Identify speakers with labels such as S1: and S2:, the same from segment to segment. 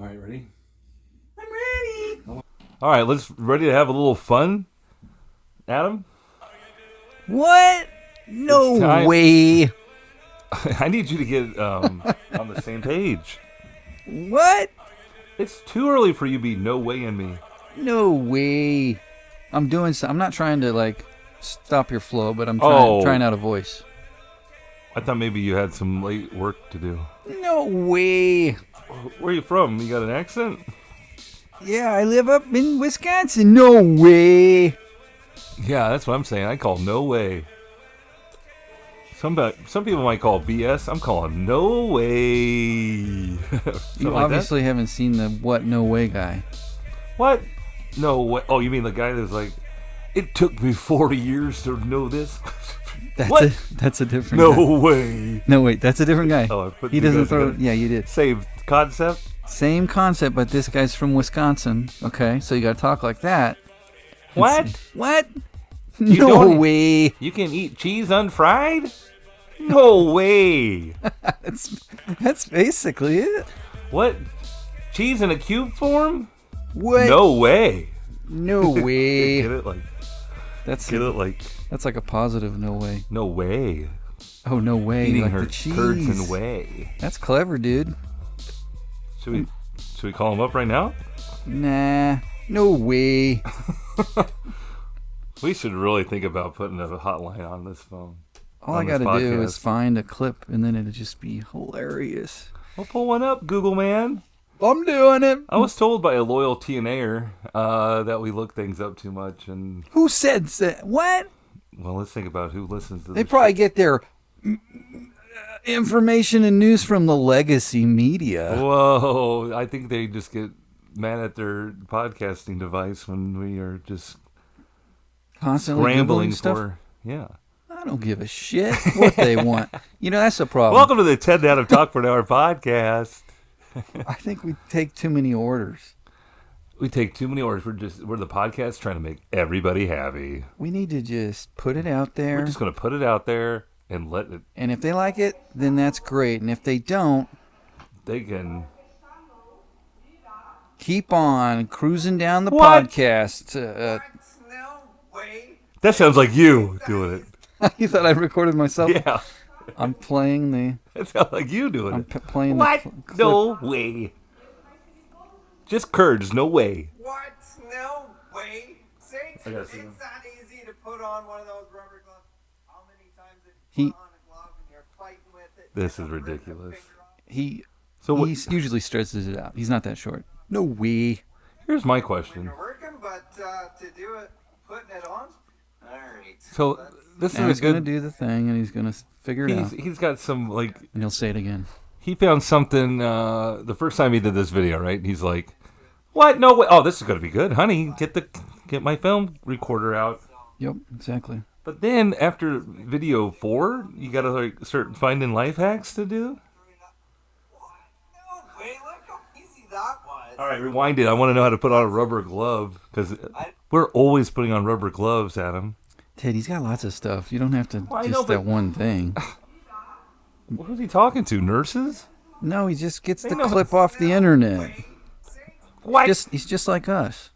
S1: All right, ready?
S2: I'm ready.
S1: All right, ready to have a little fun, Adam?
S2: What? No way.
S1: I need you to get on the same page.
S2: What?
S1: It's too early for you to be no way in me.
S2: No way. I'm not trying to stop your flow, but I'm trying out a voice.
S1: I thought maybe you had some late work to do.
S2: No way.
S1: Where are you from? You got an accent?
S2: Yeah, I live up in Wisconsin. No way.
S1: Yeah, that's what I'm saying. I call no way. Some people might call BS. I'm calling no way.
S2: You obviously haven't seen the what no way guy.
S1: What? No way. Oh, you mean the guy that's like, it took me 40 years to know this?
S2: That's a different guy.
S1: No way.
S2: No, wait, that's a different guy.
S1: Oh, I put
S2: he doesn't throw. Together. Yeah, you did.
S1: Same concept?
S2: Same concept, but this guy's from Wisconsin. Okay, so you gotta talk like that.
S1: What?
S2: What? No way.
S1: You can eat cheese unfried? No way.
S2: That's basically it.
S1: What? Cheese in a cube form?
S2: What?
S1: No way.
S2: No way.
S1: Get it like? That's
S2: like a positive no way.
S1: No way.
S2: Oh, no way.
S1: Eating
S2: like
S1: her
S2: the cheese.
S1: curds and whey.
S2: That's clever, dude.
S1: Should we call him up right now?
S2: Nah. No way.
S1: We should really think about putting a hotline on this phone.
S2: All I gotta do is find a clip, and then it'll just be hilarious.
S1: We'll pull one up, Google man.
S2: I'm doing it.
S1: I was told by a loyal T&Aer that we look things up too much. And
S2: who said that? What?
S1: Well, let's think about who listens to this.
S2: They probably get their information and news from the legacy media.
S1: Whoa, I think they just get mad at their podcasting device when we are just
S2: constantly
S1: scrambling
S2: stuff?
S1: For. Yeah.
S2: I don't give a shit what they want. You know, that's the problem.
S1: Welcome to the 10 Out of Talk for an Hour podcast.
S2: I think we take too many orders.
S1: We take too many orders. We're the podcast trying to make everybody happy.
S2: We need to just put it out there.
S1: We're just going to put it out there and let it.
S2: And if they like it, then that's great. And if they don't,
S1: they can
S2: keep on cruising down the podcast.
S3: No way.
S1: That sounds like you doing it.
S2: You thought I recorded myself?
S1: Yeah.
S2: I'm playing the...
S1: That sounds like you doing it.
S2: I'm playing
S1: what?
S2: The clip.
S1: No way. Just curds, no way.
S3: What? No way. It's not easy to put on one of those rubber gloves. How many times have you put on a glove and you're fighting with it?
S1: This is ridiculous.
S2: He usually stretches it out. He's not that short. No way.
S1: Here's my question.
S3: You're working, but to do it, putting it on? All right.
S1: So this
S2: now
S1: is
S2: he's going to do the thing, and he's going to figure it out.
S1: He's got some, like...
S2: And he'll say it again.
S1: He found something the first time he did this video, right? He's like, what? No way. Oh, this is going to be good. Honey, get my film recorder out.
S2: Yep, exactly.
S1: But then after video 4, you got to start finding life hacks to do.
S3: No way. Look how easy that was.
S1: All right, rewind it. I want to know how to put on a rubber glove because we're always putting on rubber gloves, Adam.
S2: Ted, he's got lots of stuff. You don't have to that one thing.
S1: Who's he talking to? Nurses?
S2: No, he just gets the clip off the internet.
S1: What?
S2: He's just like us.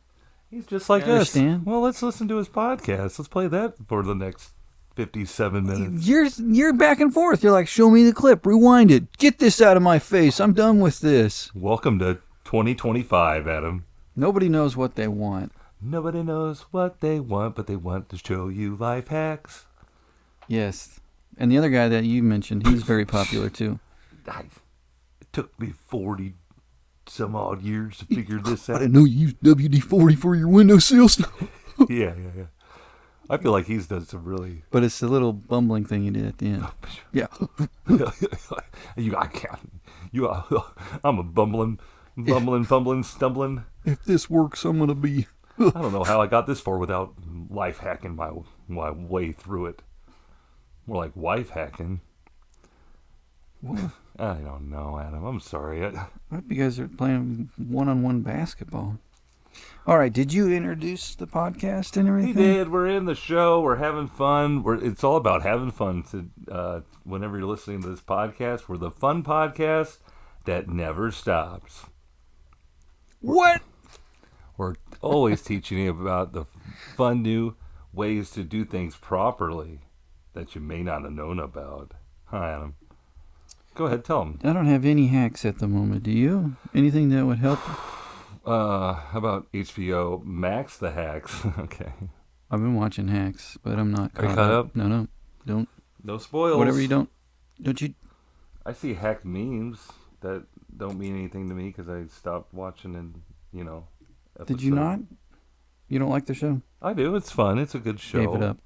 S1: He's just like us.
S2: Understand?
S1: Well, let's listen to his podcast. Let's play that for the next 57 minutes.
S2: You're back and forth. You're like, show me the clip, rewind it, get this out of my face. I'm done with this.
S1: Welcome to 2025, Adam.
S2: Nobody knows what they want.
S1: Nobody knows what they want, but they want to show you life hacks.
S2: Yes. And the other guy that you mentioned, he's very popular too.
S1: It took me 40 some odd years to figure this out.
S2: I didn't know you used WD-40 for your windowsill stuff.
S1: Yeah. I feel like he's done some really...
S2: But it's the little bumbling thing he did at the end. Yeah.
S1: I can't. I'm a bumbling, fumbling, stumbling.
S2: If this works, I'm going to be...
S1: I don't know how I got this far without life hacking my way through it. More like wife hacking.
S2: What?
S1: I don't know, Adam. I'm sorry.
S2: I hope you guys are playing one-on-one basketball. All right, did you introduce the podcast and everything?
S1: We did. We're in the show. We're having fun. It's all about having fun. Whenever you're listening to this podcast, we're the fun podcast that never stops.
S2: What?
S1: We're always teaching you about the fun new ways to do things properly that you may not have known about. Hi, Adam. Go ahead, tell them.
S2: I don't have any hacks at the moment. Do you? Anything that would help?
S1: How about HBO Max the Hacks? Okay.
S2: I've been watching hacks, but I'm not
S1: Are you caught up?
S2: No, don't.
S1: No spoils.
S2: Whatever you don't you?
S1: I see hack memes that don't mean anything to me because I stopped watching and,
S2: Did you not? You don't like the show?
S1: I do. It's fun. It's a good show.
S2: Gave it up.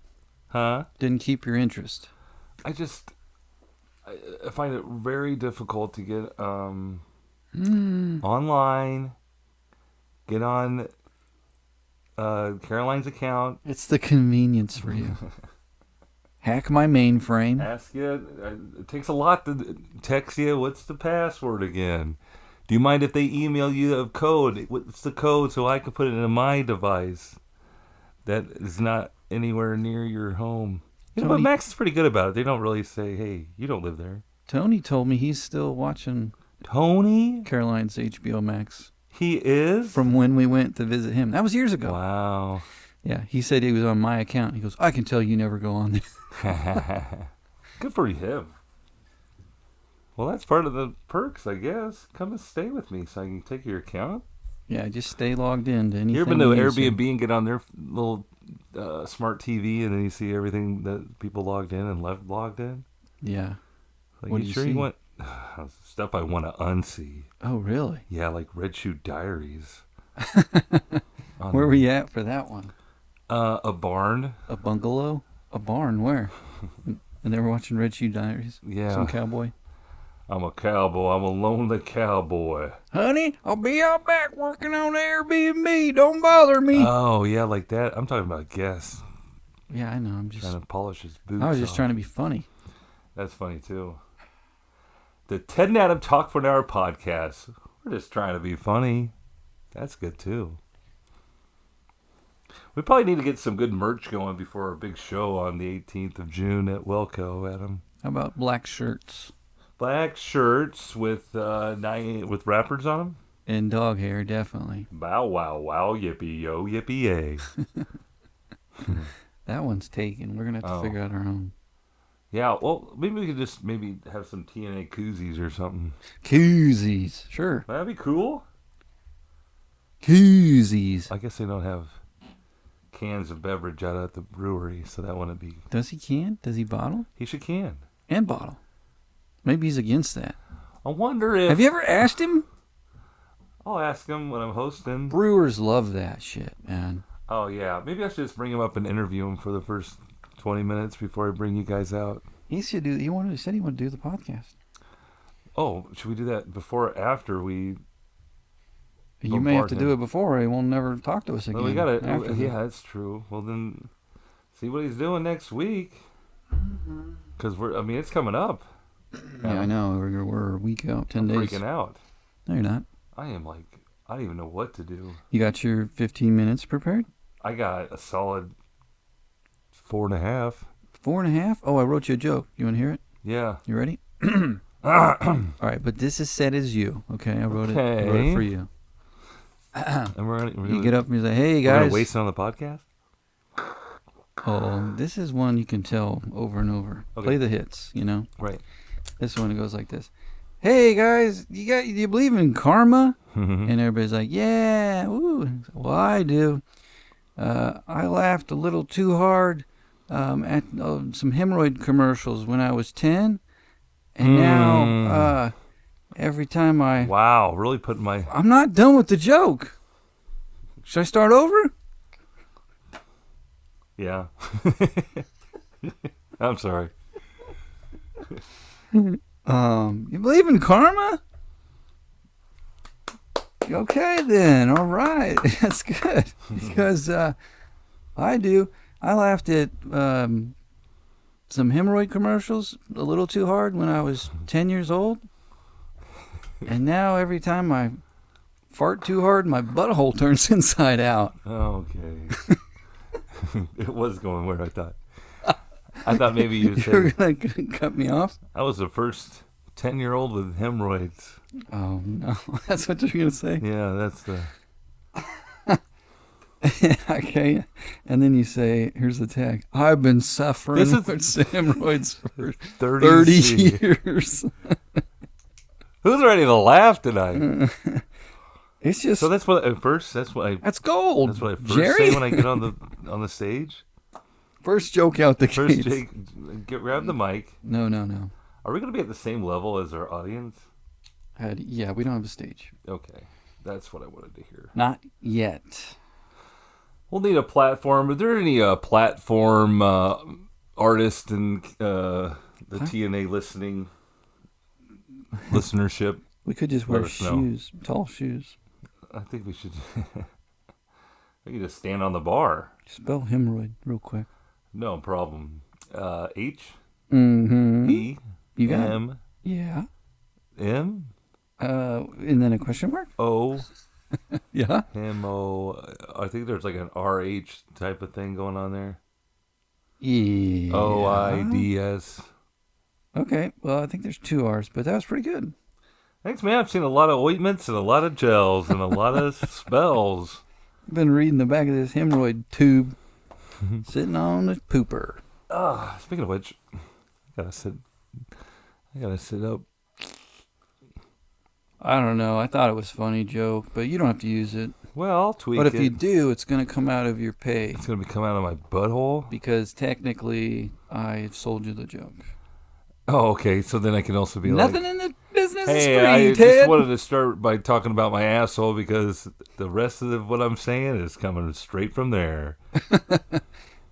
S1: Huh?
S2: Didn't keep your interest.
S1: I find it very difficult to get online, get on Caroline's account.
S2: It's the convenience for you. Hack my mainframe.
S1: Ask you. It takes a lot to text you. What's the password again? Do you mind if they email you a code? What's the code so I can put it in my device that is not anywhere near your home? But Max is pretty good about it. They don't really say, hey, you don't live there.
S2: Tony told me he's still watching
S1: Tony?
S2: Caroline's HBO Max.
S1: He is?
S2: From when we went to visit him. That was years ago.
S1: Wow.
S2: Yeah, he said he was on my account. He goes, I can tell you never go on there.
S1: Good for him. Well, that's part of the perks, I guess. Come and stay with me so I can take your account.
S2: Yeah, just stay logged in to anything.
S1: You ever been to Airbnb and get on their little smart TV and then you see everything that people logged in and left logged in?
S2: Yeah.
S1: Like,
S2: what
S1: you
S2: do
S1: sure
S2: you
S1: you
S2: see?
S1: want stuff I want to unsee?
S2: Oh, really?
S1: Yeah, like Red Shoe Diaries.
S2: Where were you at for that one?
S1: A barn.
S2: A bungalow? A barn? Where? And they were watching Red Shoe Diaries?
S1: Yeah.
S2: Some cowboy?
S1: I'm a cowboy. I'm a lonely cowboy.
S2: Honey, I'll be out back working on Airbnb. Don't bother me.
S1: Oh, yeah, like that. I'm talking about guests.
S2: Yeah, I know. I'm just
S1: Trying to polish his boots.
S2: I was just
S1: off.
S2: trying to be funny.
S1: That's funny, too. The Ted and Adam Talk for an Hour podcast. We're just trying to be funny. That's good, too. We probably need to get some good merch going before our big show on the 18th of June at Welco, Adam.
S2: How about black shirts?
S1: Black shirts with with wrappers on them.
S2: And dog hair, definitely.
S1: Bow wow wow yippee yo yippee yay.
S2: That one's taken. We're going to have to figure out our own.
S1: Yeah, well, maybe we could just have some T&A koozies or something.
S2: Koozies. Sure.
S1: That'd be cool.
S2: Koozies.
S1: I guess they don't have cans of beverage out at the brewery, so that wouldn't be...
S2: Does he can? Does he bottle?
S1: He should can.
S2: And bottle. Maybe he's against that.
S1: I wonder if...
S2: Have you ever asked him?
S1: I'll ask him when I'm hosting.
S2: Brewers love that shit, man.
S1: Oh, yeah. Maybe I should just bring him up and interview him for the first 20 minutes before I bring you guys out.
S2: He should do. He said he wanted to do the podcast.
S1: Oh, should we do that before or after we...
S2: You may have to do it before, or he won't never talk to us again.
S1: Well, we gotta...
S2: after
S1: Yeah, that's true. Well, then... See what he's doing next week. Because it's coming up.
S2: Yeah, I know. We're a week out, 10 days.
S1: Freaking out.
S2: No, you're not.
S1: I am I don't even know what to do.
S2: You got your 15 minutes prepared?
S1: I got a solid 4.5.
S2: 4.5? Oh, I wrote you a joke. You want to hear it?
S1: Yeah.
S2: You ready? All right, but this is set as you. Okay, I wrote it for you.
S1: And we're
S2: You get up and you say, "Hey
S1: we're
S2: guys."
S1: gonna waste it on the podcast.
S2: Oh, this is one you can tell over and over.
S1: Okay.
S2: Play the hits,
S1: Right.
S2: This one, it goes like this. Hey guys, do you believe in karma?
S1: Mm-hmm.
S2: And everybody's like, yeah, ooh. Well, I do. I laughed a little too hard at some hemorrhoid commercials when I was 10. And now, every time
S1: Wow, really putting my...
S2: I'm not done with the joke. Should I start over?
S1: Yeah. I'm sorry.
S2: You believe in karma? Okay then, all right. That's good. Because I do. I laughed at some hemorrhoid commercials a little too hard when I was 10 years old. And now every time I fart too hard, my butthole turns inside out.
S1: Okay. It was going where I thought. I thought maybe you'd
S2: You were
S1: say...
S2: going to cut me off?
S1: I was the first 10-year-old with hemorrhoids.
S2: Oh, no. That's what you're going to say?
S1: Yeah, that's the...
S2: Okay. And then you say, here's the tag. I've been suffering
S1: This is-
S2: with hemorrhoids for
S1: 30
S2: 30
S1: C.
S2: years.
S1: Who's ready to laugh tonight?
S2: It's just...
S1: So that's what at first. That's what I.
S2: That's gold.
S1: That's what I first
S2: Jerry?
S1: say when I get on the stage.
S2: First joke out the
S1: First,
S2: gates.
S1: Jake, grab the mic.
S2: No.
S1: Are we going to be at the same level as our audience?
S2: Yeah, we don't have a stage.
S1: Okay, that's what I wanted to hear.
S2: Not yet.
S1: We'll need a platform. Are there any platform artists in the T&A listenership?
S2: We could just
S1: Let
S2: wear
S1: us know.
S2: shoes, tall shoes.
S1: I think we should. We can just stand on the bar.
S2: Spell hemorrhoid real quick.
S1: No problem. H
S2: Mm-hmm.
S1: E
S2: You got it.
S1: M
S2: Yeah.
S1: M
S2: And then a question mark?
S1: O
S2: Yeah.
S1: M O. I think there's like an RH type of thing going on there.
S2: Yeah.
S1: OIDS.
S2: Okay. Well, I think there's 2 R's, but that was pretty good.
S1: Thanks, man. I've seen a lot of ointments and a lot of gels and a lot of spells.
S2: I've been reading the back of this hemorrhoid tube sitting on the pooper.
S1: Speaking of which, I gotta sit up.
S2: I don't know. I thought it was a funny joke, but you don't have to use it.
S1: Well, I'll tweak
S2: But if
S1: it.
S2: you do, it's going to come out of your pay
S1: It's gonna be coming out of my butthole.
S2: because technically I sold you the joke.
S1: Oh, okay. So then I can also be
S2: Nothing
S1: like,
S2: in the business
S1: hey,
S2: is free,
S1: I
S2: Ted.
S1: just wanted to start by talking about my asshole because the rest of what I'm saying is coming straight from there.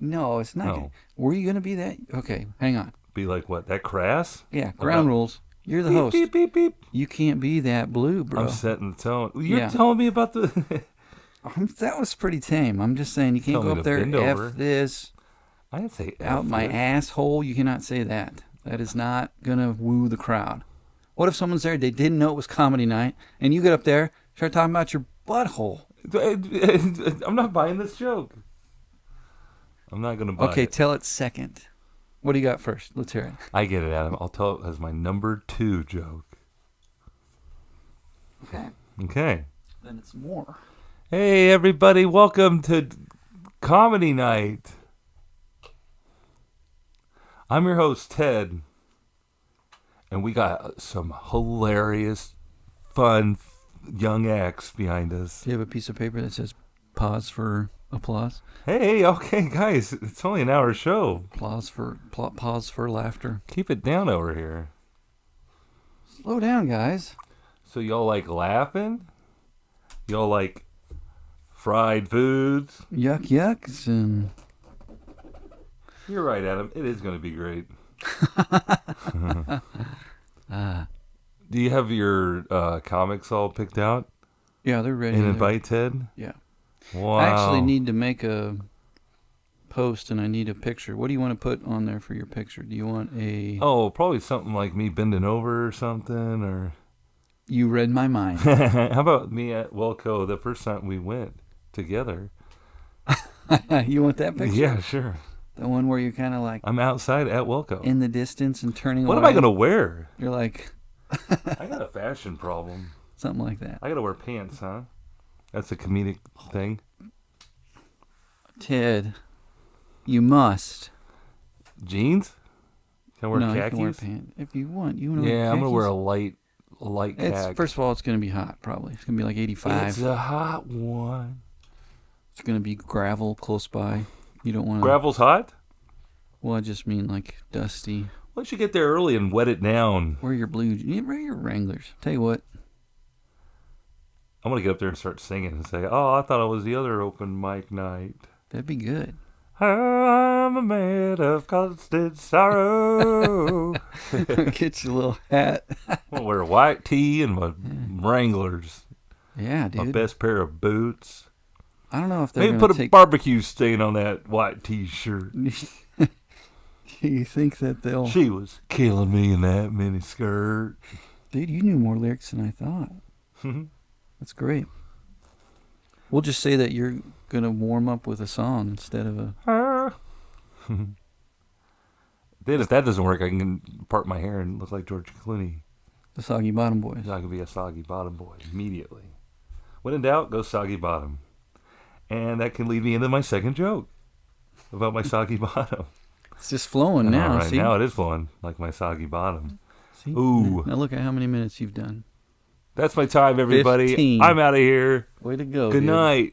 S2: No, it's not.
S1: No.
S2: Were you going to be that? Okay, hang on.
S1: Be like, what? That crass?
S2: Yeah, ground rules. You're the
S1: Beep,
S2: host.
S1: beep, beep, beep.
S2: You can't be that blue, bro.
S1: I'm setting the tone. You're
S2: Yeah.
S1: telling me about the...
S2: That was pretty tame. I'm just saying you can't
S1: Tell
S2: go
S1: me
S2: up
S1: to
S2: there,
S1: bend
S2: F
S1: over.
S2: this,
S1: I didn't say
S2: out
S1: F
S2: my
S1: this.
S2: asshole. You cannot say that. That is not going to woo the crowd. What if someone's there, they didn't know it was comedy night, and you get up there, start talking about your butthole?
S1: I'm not buying this joke. I'm not going to buy
S2: Okay,
S1: it.
S2: tell it second. What do you got first? Let's hear it.
S1: I get it, Adam. I'll tell it as my number 2 joke.
S2: Okay.
S1: Okay.
S2: Then it's more.
S1: Hey, everybody. Welcome to Comedy Night. I'm your host, Ted. And we got some hilarious, fun, young acts behind us.
S2: Do you have a piece of paper that says pause for applause?
S1: Hey, okay, guys. It's only an hour show.
S2: Pause for laughter.
S1: Keep it down over here.
S2: Slow down, guys.
S1: So y'all like laughing? Y'all like fried foods?
S2: Yucks and...
S1: You're right, Adam. It is going to be great. Do you have your comics all picked out
S2: Yeah, they're ready.
S1: and
S2: They're-
S1: invite Ted?
S2: Yeah.
S1: Wow.
S2: I actually need to make a post and I need a picture. What do you want to put on there for your picture? Do you want a...
S1: Oh, probably something like me bending over or something, or...
S2: You read my mind.
S1: How about me at Wilco the first time we went together?
S2: You want that picture?
S1: Yeah, sure.
S2: The one where you're kind of like
S1: I'm outside at Wilco.
S2: in the distance and turning
S1: What am
S2: away.
S1: I going to wear?
S2: You're like...
S1: I got a fashion problem.
S2: Something like that.
S1: I got to wear pants, huh? That's a comedic thing.
S2: Ted, you must.
S1: Jeans? Can I wear
S2: no,
S1: khakis?
S2: you can wear pants. If you want. You want to wear
S1: Yeah, I'm going to wear a
S2: khakis?
S1: light
S2: It's
S1: khaki.
S2: First of all, it's going to be hot, probably. It's going to be like 85.
S1: It's a hot one.
S2: It's going to be gravel close by. You don't want to...
S1: Gravel's hot?
S2: Well, I just mean like dusty.
S1: Why don't you get there early and wet it down?
S2: Wear your wear your Wranglers. Tell you what.
S1: I'm going to get up there and start singing and say, oh, I thought it was the other open mic night.
S2: That'd be good.
S1: I'm a man of constant sorrow.
S2: Get your little hat.
S1: I'm going to wear a white tee and my Wranglers.
S2: Yeah,
S1: My
S2: dude.
S1: best pair of boots.
S2: I don't know if they're
S1: Maybe
S2: going
S1: put
S2: to
S1: a
S2: take...
S1: barbecue stain on that white t-shirt.
S2: You think that they'll...
S1: She was killing me in that mini skirt.
S2: Dude, you knew more lyrics than I thought. That's great. We'll just say that you're going to warm up with a song instead of a...
S1: Then if that doesn't work, I can part my hair and look like George Clooney.
S2: The Soggy Bottom Boys.
S1: I could be a Soggy Bottom boy immediately. When in doubt, go Soggy Bottom. And that can lead me into my second joke about my Soggy Bottom.
S2: It's just flowing now.
S1: All right,
S2: see?
S1: now it is flowing like my Soggy Bottom.
S2: See?
S1: Ooh.
S2: Now look at how many minutes you've done.
S1: That's my time, everybody.
S2: 15.
S1: I'm out of here.
S2: Way to go.
S1: Good
S2: dude.
S1: night.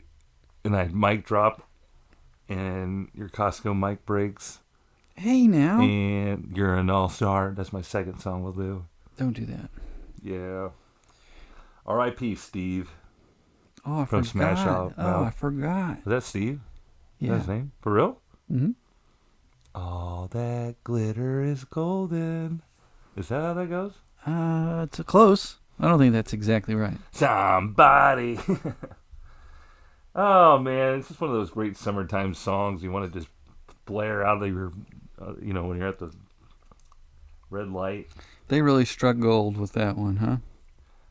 S1: And I mic drop, and your Costco mic breaks.
S2: Hey, now.
S1: And you're an all-star. That's my second song we'll do.
S2: Don't do that.
S1: Yeah. R.I.P. Steve.
S2: Oh, I
S1: From
S2: forgot.
S1: Smash Out.
S2: Oh, I forgot.
S1: Is that Steve? Is
S2: Yeah.
S1: that his name? For real?
S2: Mm-hmm.
S1: All that glitter is golden. Is that how that goes?
S2: It's close. I don't think that's exactly right.
S1: Somebody. Oh, man. It's just one of those great summertime songs you want to just blare out of your, when you're at the red light.
S2: They really struck gold with that one, huh?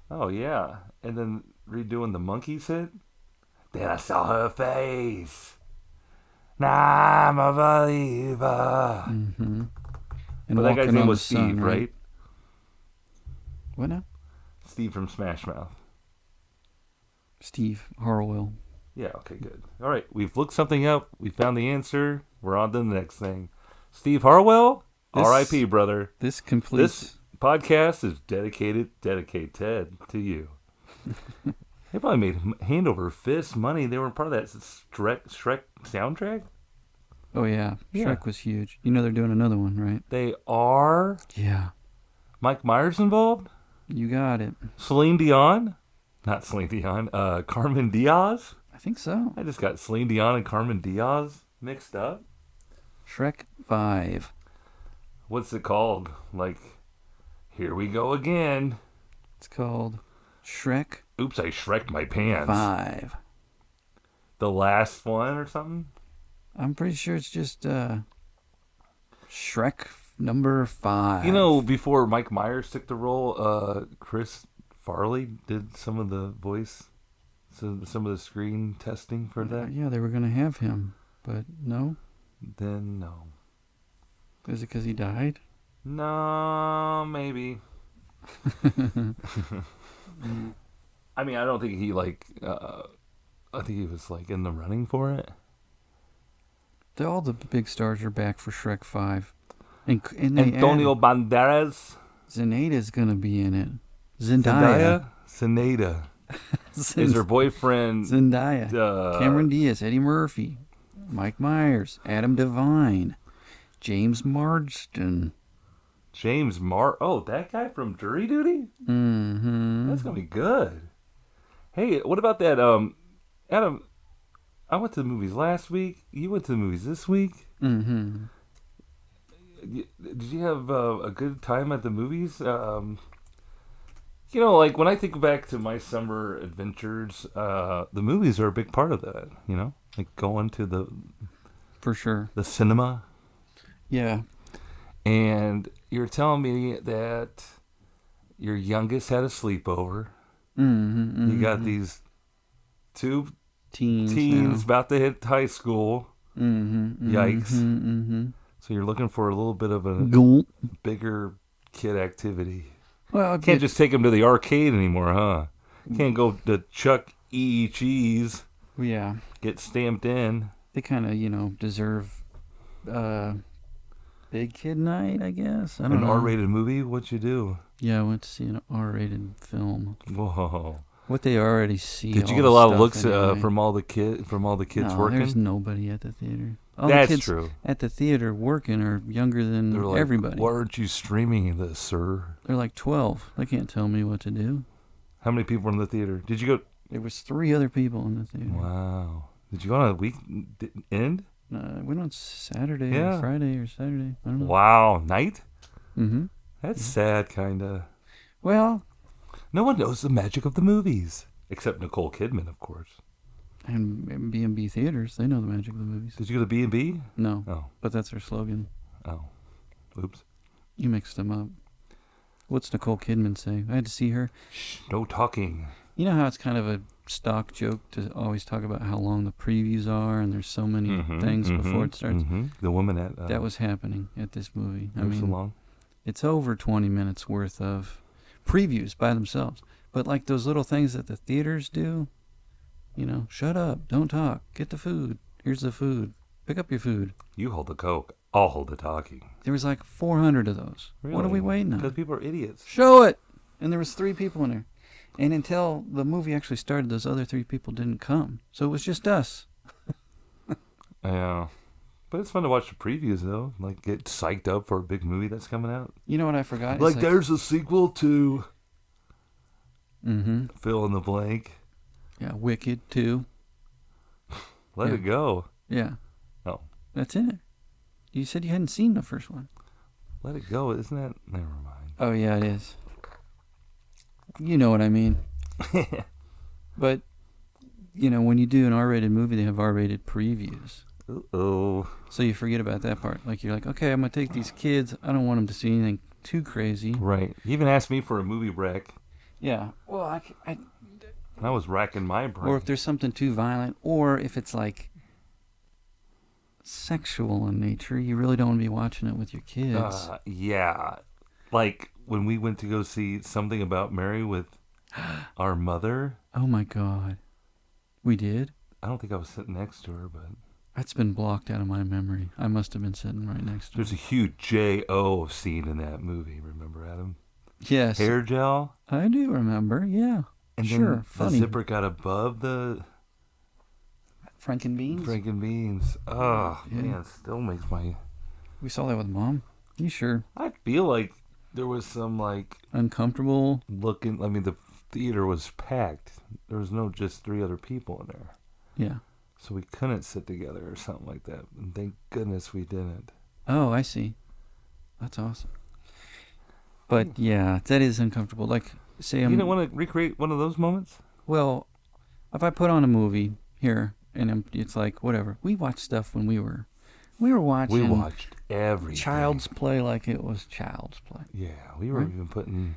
S1: Oh, yeah. And then redoing the Monkeys hit. Then I saw her face. Now I'm a believer.
S2: Mm-hmm. And
S1: But that guy's
S2: Walking
S1: name
S2: on
S1: was
S2: the Sun,
S1: Steve, right?
S2: What now?
S1: Steve from Smash Mouth.
S2: Steve Harwell.
S1: Yeah, okay, good. All right, we've looked something up. We found the answer. We're on to the next thing. Steve Harwell, R.I.P., brother.
S2: This completes...
S1: This podcast is dedicated to you. They probably made hand over fist money. They were part of that Shrek soundtrack.
S2: Oh, yeah.
S1: Yeah.
S2: Shrek was huge. You know they're doing another one, right?
S1: They are.
S2: Yeah.
S1: Mike Myers involved.
S2: You got it.
S1: Celine Dion. Not Celine Dion. Carmen Diaz.
S2: I think so.
S1: I just got Celine Dion and Carmen Diaz mixed up.
S2: Shrek 5.
S1: What's it called? Like, here we go again.
S2: It's called Shrek
S1: Oops, I shreked my pants.
S2: 5.
S1: The last one or something?
S2: I'm pretty sure it's just Shrek number 5.
S1: You know, before Mike Myers took the role, Chris Farley did some of the voice, some of the screen testing for that.
S2: Yeah, they were going to have him, but no.
S1: Then no.
S2: Is it because he died?
S1: No, maybe. I mean, I don't think he I think he was in the running for it.
S2: All the big stars are back for Shrek 5. And they
S1: Antonio Banderas.
S2: Zenada's going to be in it. Zendaya.
S1: Zendaya is her boyfriend.
S2: Zendaya. Cameron Diaz, Eddie Murphy, Mike Myers, Adam Devine, James Marsden.
S1: Oh, that guy from Jury Duty?
S2: Mm-hmm.
S1: That's going to be good. Hey, what about that, Adam, I went to the movies last week. You went to the movies this week.
S2: Mm-hmm.
S1: Did you have a good time at the movies? When I think back to my summer adventures, the movies are a big part of that, Like going to
S2: For sure.
S1: the cinema.
S2: Yeah.
S1: And you're telling me that your youngest had a sleepover.
S2: Mm-hmm,
S1: You got these two
S2: teens
S1: teens
S2: now.
S1: about to hit high school.
S2: Mm-hmm,
S1: Yikes.
S2: Mm-hmm.
S1: So you're looking for a little bit of a
S2: Gulp.
S1: bigger kid activity.
S2: Well,
S1: Can't just take them to the arcade anymore, huh? Can't go to Chuck E. Cheese,
S2: Yeah.
S1: get stamped in.
S2: They kind of, deserve big kid night, I guess. I don't
S1: An
S2: know.
S1: R-rated movie? What'd you do?
S2: Yeah, I went to see an R-rated film.
S1: Whoa!
S2: What they already see.
S1: Did you
S2: all
S1: get a
S2: the
S1: lot of
S2: stuff
S1: looks
S2: anyway.
S1: from all the kids
S2: No,
S1: working?
S2: there's nobody at the theater. All the
S1: That's
S2: kids
S1: true.
S2: at the theater working are younger than
S1: They're like,
S2: everybody.
S1: why aren't you streaming this, sir?
S2: They're like 12. They can't tell me what to do.
S1: How many people were in the theater? Did you go?
S2: There was 3 other people in the theater.
S1: Wow. Did you go on a weekend?
S2: Went on Saturday
S1: Yeah.
S2: or Friday or Saturday. I don't know.
S1: Wow. Night?
S2: Mm-hmm.
S1: That's sad, kind of.
S2: Well,
S1: No one knows the magic of the movies. Except Nicole Kidman, of course.
S2: and B&B theaters, they know the magic of the movies.
S1: Did you go to B&B?
S2: No,
S1: Oh.
S2: but that's their slogan.
S1: Oh. Oops.
S2: You mixed them up. What's Nicole Kidman say? I had to see her.
S1: Shh, no talking.
S2: You know how it's kind of a stock joke to always talk about how long the previews are and there's so many things before it starts?
S1: Mm-hmm. The woman at...
S2: That was happening at this movie. I
S1: so
S2: mean,
S1: long.
S2: it's over 20 minutes worth of previews by themselves. But like those little things that the theaters do, shut up, don't talk, get the food. Here's the food. Pick up your food.
S1: You hold the Coke. I'll hold the talking.
S2: There was like 400 of those.
S1: Really?
S2: What are we waiting on?
S1: Because people are idiots.
S2: Show it! And there was 3 people in there. And until the movie actually started, those other 3 people didn't come. So it was just us.
S1: Yeah. But it's fun to watch the previews, though. Like, get psyched up for a big movie that's coming out.
S2: You know what I forgot?
S1: Like there's a sequel to...
S2: Mm-hmm.
S1: Fill in the blank.
S2: Yeah, Wicked 2.
S1: Let it go.
S2: Yeah.
S1: Oh.
S2: That's in it. You said you hadn't seen the first one.
S1: Let it go, isn't that? Never mind.
S2: Oh, yeah, it is. You know what I mean. But, when you do an R-rated movie, they have R-rated previews.
S1: Uh-oh.
S2: So you forget about that part. Like, you're like, okay, I'm going to take these kids. I don't want them to see anything too crazy.
S1: Right. You even asked me for a movie rec.
S2: Yeah. Well,
S1: I was racking my brain.
S2: or if there's something too violent, or if it's like sexual in nature, you really don't want to be watching it with your kids.
S1: Yeah. Like when we went to go see Something About Mary with our mother.
S2: Oh my God. We did?
S1: I don't think I was sitting next to her, but...
S2: That's been blocked out of my memory. I must have been sitting right next to her.
S1: There's a huge J.O. scene in that movie, remember, Adam?
S2: Yes.
S1: Hair gel.
S2: I do remember, yeah.
S1: And
S2: sure,
S1: then
S2: funny.
S1: the zipper got above the...
S2: Frankenbeans?
S1: Frankenbeans. Oh,
S2: Yeah.
S1: man, still makes my...
S2: We saw that with Mom. You sure?
S1: I feel like there was some, like...
S2: Uncomfortable?
S1: Looking... I mean, the theater was packed. There was no just 3 other people in there.
S2: Yeah.
S1: So we couldn't sit together or something like that. And thank goodness we didn't.
S2: Oh, I see. That's awesome. But, yeah, that is uncomfortable. Like, say
S1: You didn't want to recreate one of those moments?
S2: Well, if I put on a movie here, and it's like, whatever. We watched stuff when we were watching.
S1: We watched everything.
S2: Child's Play like it was Child's Play.
S1: Yeah, we were
S2: Right?
S1: even putting...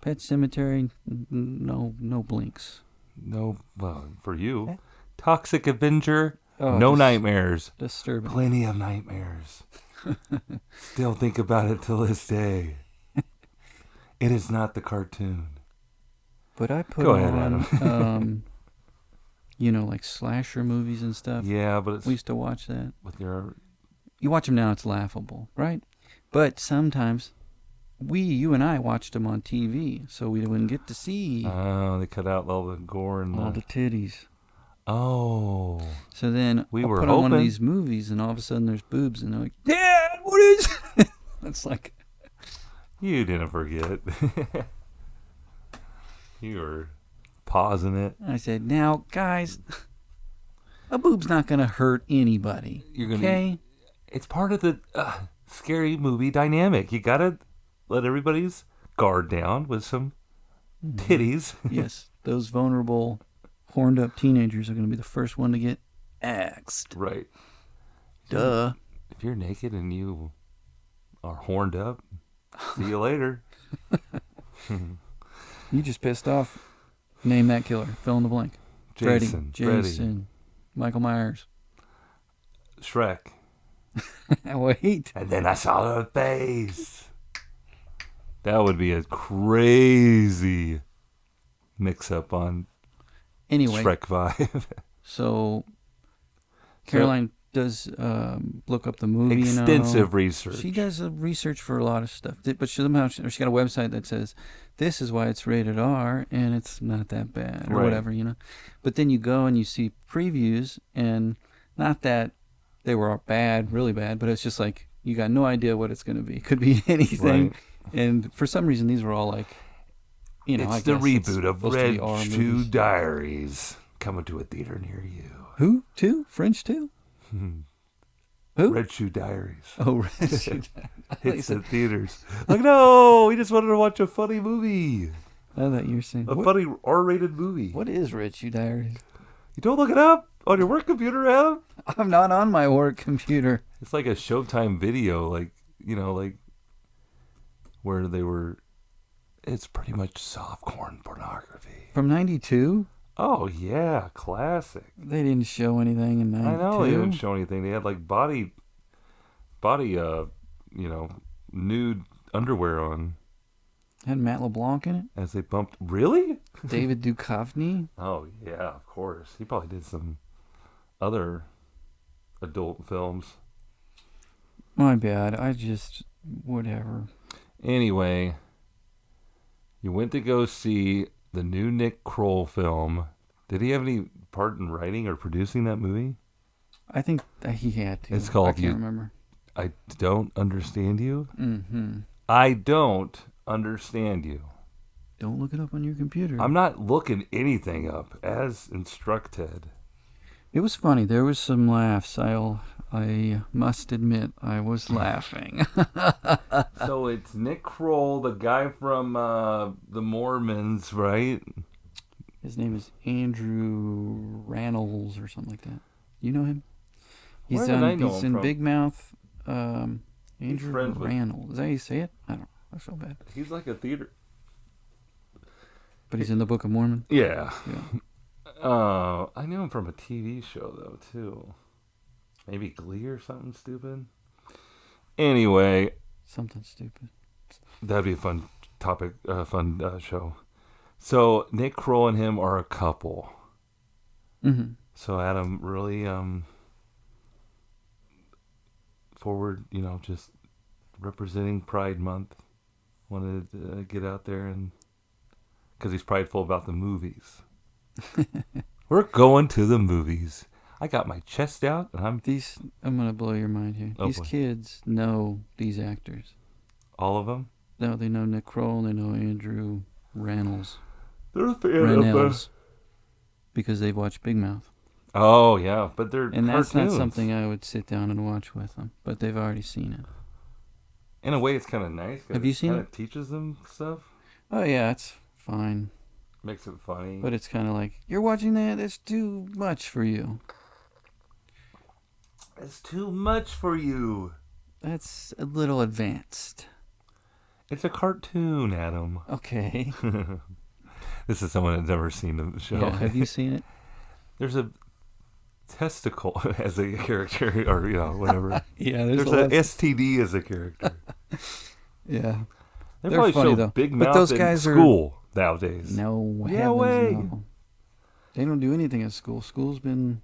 S2: Pet Cemetery, no blinks.
S1: No, well, for you. Toxic Avenger,
S2: Oh,
S1: no nightmares.
S2: Disturbing.
S1: Plenty of nightmares. Still think about it till this day. It is not the cartoon.
S2: But I put
S1: Go ahead,
S2: on,
S1: Adam.
S2: like slasher movies and stuff.
S1: Yeah, but it's
S2: We used to watch that.
S1: with your...
S2: You watch them now, it's laughable, right? But sometimes you and I watched them on TV, so we wouldn't get to see
S1: Oh, they cut out all the gore and
S2: all the titties.
S1: Oh.
S2: So then
S1: We
S2: I'll
S1: were
S2: put on one of
S1: hoping.
S2: these movies, and all of a sudden there's boobs, and they're like, Dad, what is it? It's like,
S1: You didn't forget. You were pausing it.
S2: I said, now, guys, a boob's not going to hurt anybody.
S1: You're gonna.
S2: Okay?
S1: It's part of the scary movie dynamic. You gotta let everybody's guard down with some titties.
S2: Yes, those vulnerable, horned up teenagers are going to be the first one to get axed.
S1: Right.
S2: Duh.
S1: If you're naked and you are horned up, see you later.
S2: You just pissed off. Name that killer. Fill in the blank.
S1: Jason.
S2: Freddy. Jason. Michael Myers.
S1: Shrek.
S2: Wait.
S1: And then I saw the face. That would be a crazy mix-up on
S2: Anyway,
S1: Shrek 5.
S2: so Caroline does look up the movie.
S1: Extensive research.
S2: She does research for a lot of stuff, but somehow she got a website that says this is why it's rated R and it's not that bad or
S1: Right.
S2: whatever, But then you go and you see previews, and not that they were bad, really bad, but it's just like you got no idea what it's going to be. It could be anything,
S1: Right.
S2: and for some reason these were all like, I
S1: It's
S2: guess
S1: the
S2: it's
S1: reboot of
S2: supposed to be
S1: Red
S2: R
S1: Shoe
S2: movies.
S1: Diaries coming to a theater near you.
S2: Who? Two? French two? Who?
S1: Red Shoe Diaries.
S2: Oh, Red Shoe.
S1: It's in theaters. Like, no, we just wanted to watch a funny movie.
S2: I thought you were saying
S1: A funny R-rated movie.
S2: What is Red Shoe Diaries?
S1: You don't look it up on your work computer, Adam?
S2: I'm not on my work computer.
S1: It's like a Showtime video, like where they were... It's pretty much softcore pornography.
S2: From 92?
S1: Oh, yeah, classic.
S2: They didn't show anything in 92.
S1: I know they didn't show anything. They had like body, nude underwear on.
S2: Had Matt LeBlanc in it.
S1: As they bumped. Really?
S2: David Duchovny.
S1: Oh, yeah, of course. He probably did some other adult films.
S2: My bad. I just whatever.
S1: Anyway, you went to go see the new Nick Kroll film. Did he have any part in writing or producing that movie?
S2: I think that he had to.
S1: It's called
S2: I can't remember.
S1: I Don't Understand You?
S2: Mm-hmm.
S1: I don't understand you.
S2: Don't look it up on your computer.
S1: I'm not looking anything up, as instructed.
S2: It was funny. There was some laughs. I must admit, I was laughing.
S1: So it's Nick Kroll, the guy from the Mormons, right?
S2: His name is Andrew Rannells or something like that. You know him? He's in Big Mouth. Andrew Rannells. Is that how you say it? I don't know. I feel bad.
S1: He's like a theater.
S2: But he's in the Book of Mormon?
S1: Yeah.
S2: Yeah.
S1: I knew him from a TV show, though, too. Maybe Glee or something stupid. Anyway.
S2: Something stupid.
S1: That'd be a fun topic, show. So, Nick Kroll and him are a couple.
S2: Mm-hmm.
S1: So, Adam really, forward, just representing Pride Month. Wanted to get out there and... Because he's prideful about the movies. We're going to the movies. I got my chest out, and I'm
S2: going to blow your mind here.
S1: Oh,
S2: these
S1: boy.
S2: kids know these actors.
S1: All of them?
S2: No, they know Nick Kroll. They know Andrew Rannells.
S1: They're a fan
S2: Rannells. Because they've watched Big Mouth.
S1: Oh, yeah, but they're
S2: And that's
S1: cartoons.
S2: not something I would sit down and watch with them. But they've already seen it.
S1: In a way, it's kind of nice.
S2: Have you seen it?
S1: Kind of teaches them stuff.
S2: Oh, yeah, it's fine.
S1: Makes it funny.
S2: But it's kind of like, you're watching that? That's too much for you.
S1: It's too much for you.
S2: That's a little advanced.
S1: It's a cartoon, Adam.
S2: Okay.
S1: This is someone that's never seen the show.
S2: Yeah, have you seen it?
S1: There's a testicle as a character, or, whatever.
S2: Yeah,
S1: there's an STD as a character.
S2: Yeah.
S1: They
S2: They're
S1: probably
S2: funny,
S1: show
S2: though.
S1: Big
S2: But
S1: Mouth
S2: those
S1: in
S2: guys
S1: school nowadays.
S2: No,
S1: Yeah,
S2: heavens,
S1: way.
S2: no. They don't do anything at school. School's been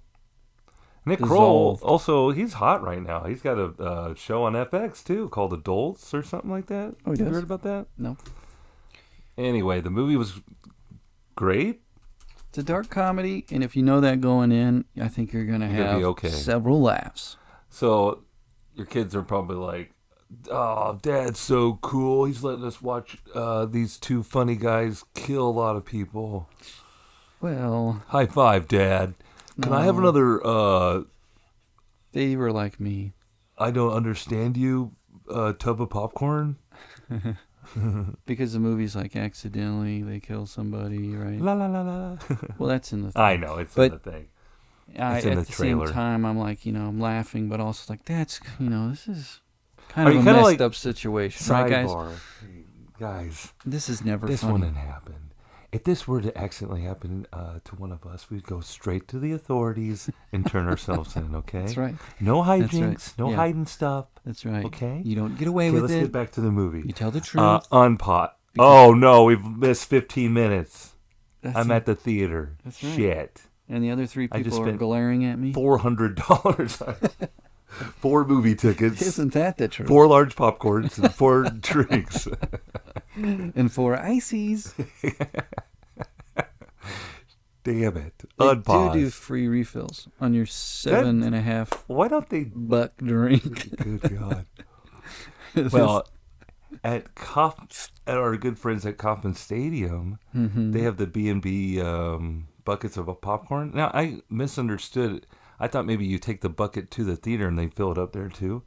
S1: Nick
S2: dissolved.
S1: Kroll, also, he's hot right now. He's got a show on FX, too, called Adults or something like that.
S2: Oh, he
S1: You
S2: does?
S1: heard about that?
S2: No.
S1: Anyway, the movie was great.
S2: It's a dark comedy, and if you know that going in, I think you're going to
S1: You're gonna
S2: have
S1: be okay.
S2: several laughs.
S1: So your kids are probably like, oh, Dad's so cool. He's letting us watch these two funny guys kill a lot of people.
S2: Well,
S1: High five, Dad. Can I have
S2: No.
S1: another,
S2: they were like me.
S1: I don't understand you, tub of popcorn?
S2: Because the movie's like accidentally they kill somebody, right?
S1: La la la la.
S2: Well, that's in the thing.
S1: I know, it's
S2: But
S1: in the thing.
S2: At
S1: in the
S2: the
S1: trailer.
S2: same time, I'm like, I'm laughing, but also like, this is kind
S1: Are
S2: of
S1: you
S2: a
S1: kinda
S2: messed
S1: like
S2: up situation, right, guys?
S1: Sidebar. Hey, guys,
S2: This is never
S1: this
S2: funny.
S1: wouldn't happen. If this were to accidentally happen to one of us, we'd go straight to the authorities and turn ourselves in, okay?
S2: That's right.
S1: No
S2: That's
S1: hijinks,
S2: right.
S1: no
S2: Yeah.
S1: hiding stuff.
S2: That's right.
S1: Okay.
S2: You don't get away
S1: Okay,
S2: with
S1: let's
S2: it.
S1: get back to the movie.
S2: You tell the truth.
S1: Unpot. Oh, no, we've missed 15 minutes.
S2: That's
S1: I'm
S2: it.
S1: at the theater.
S2: That's right.
S1: Shit.
S2: And the other three
S1: I just
S2: people are
S1: spent
S2: glaring at me.
S1: $400 on 4 movie tickets,
S2: Isn't that the truth?
S1: 4 large popcorns, and 4 drinks.
S2: And 4 ices.
S1: Damn it.
S2: They
S1: Unpause.
S2: do free refills on your $7.50
S1: Why don't they?
S2: drink.
S1: Good God. Well, at our good friends at Kauffman Stadium,
S2: Mhm.
S1: they have the B&B buckets of popcorn. Now, I misunderstood it. I thought maybe you take the bucket to the theater and they fill it up there too.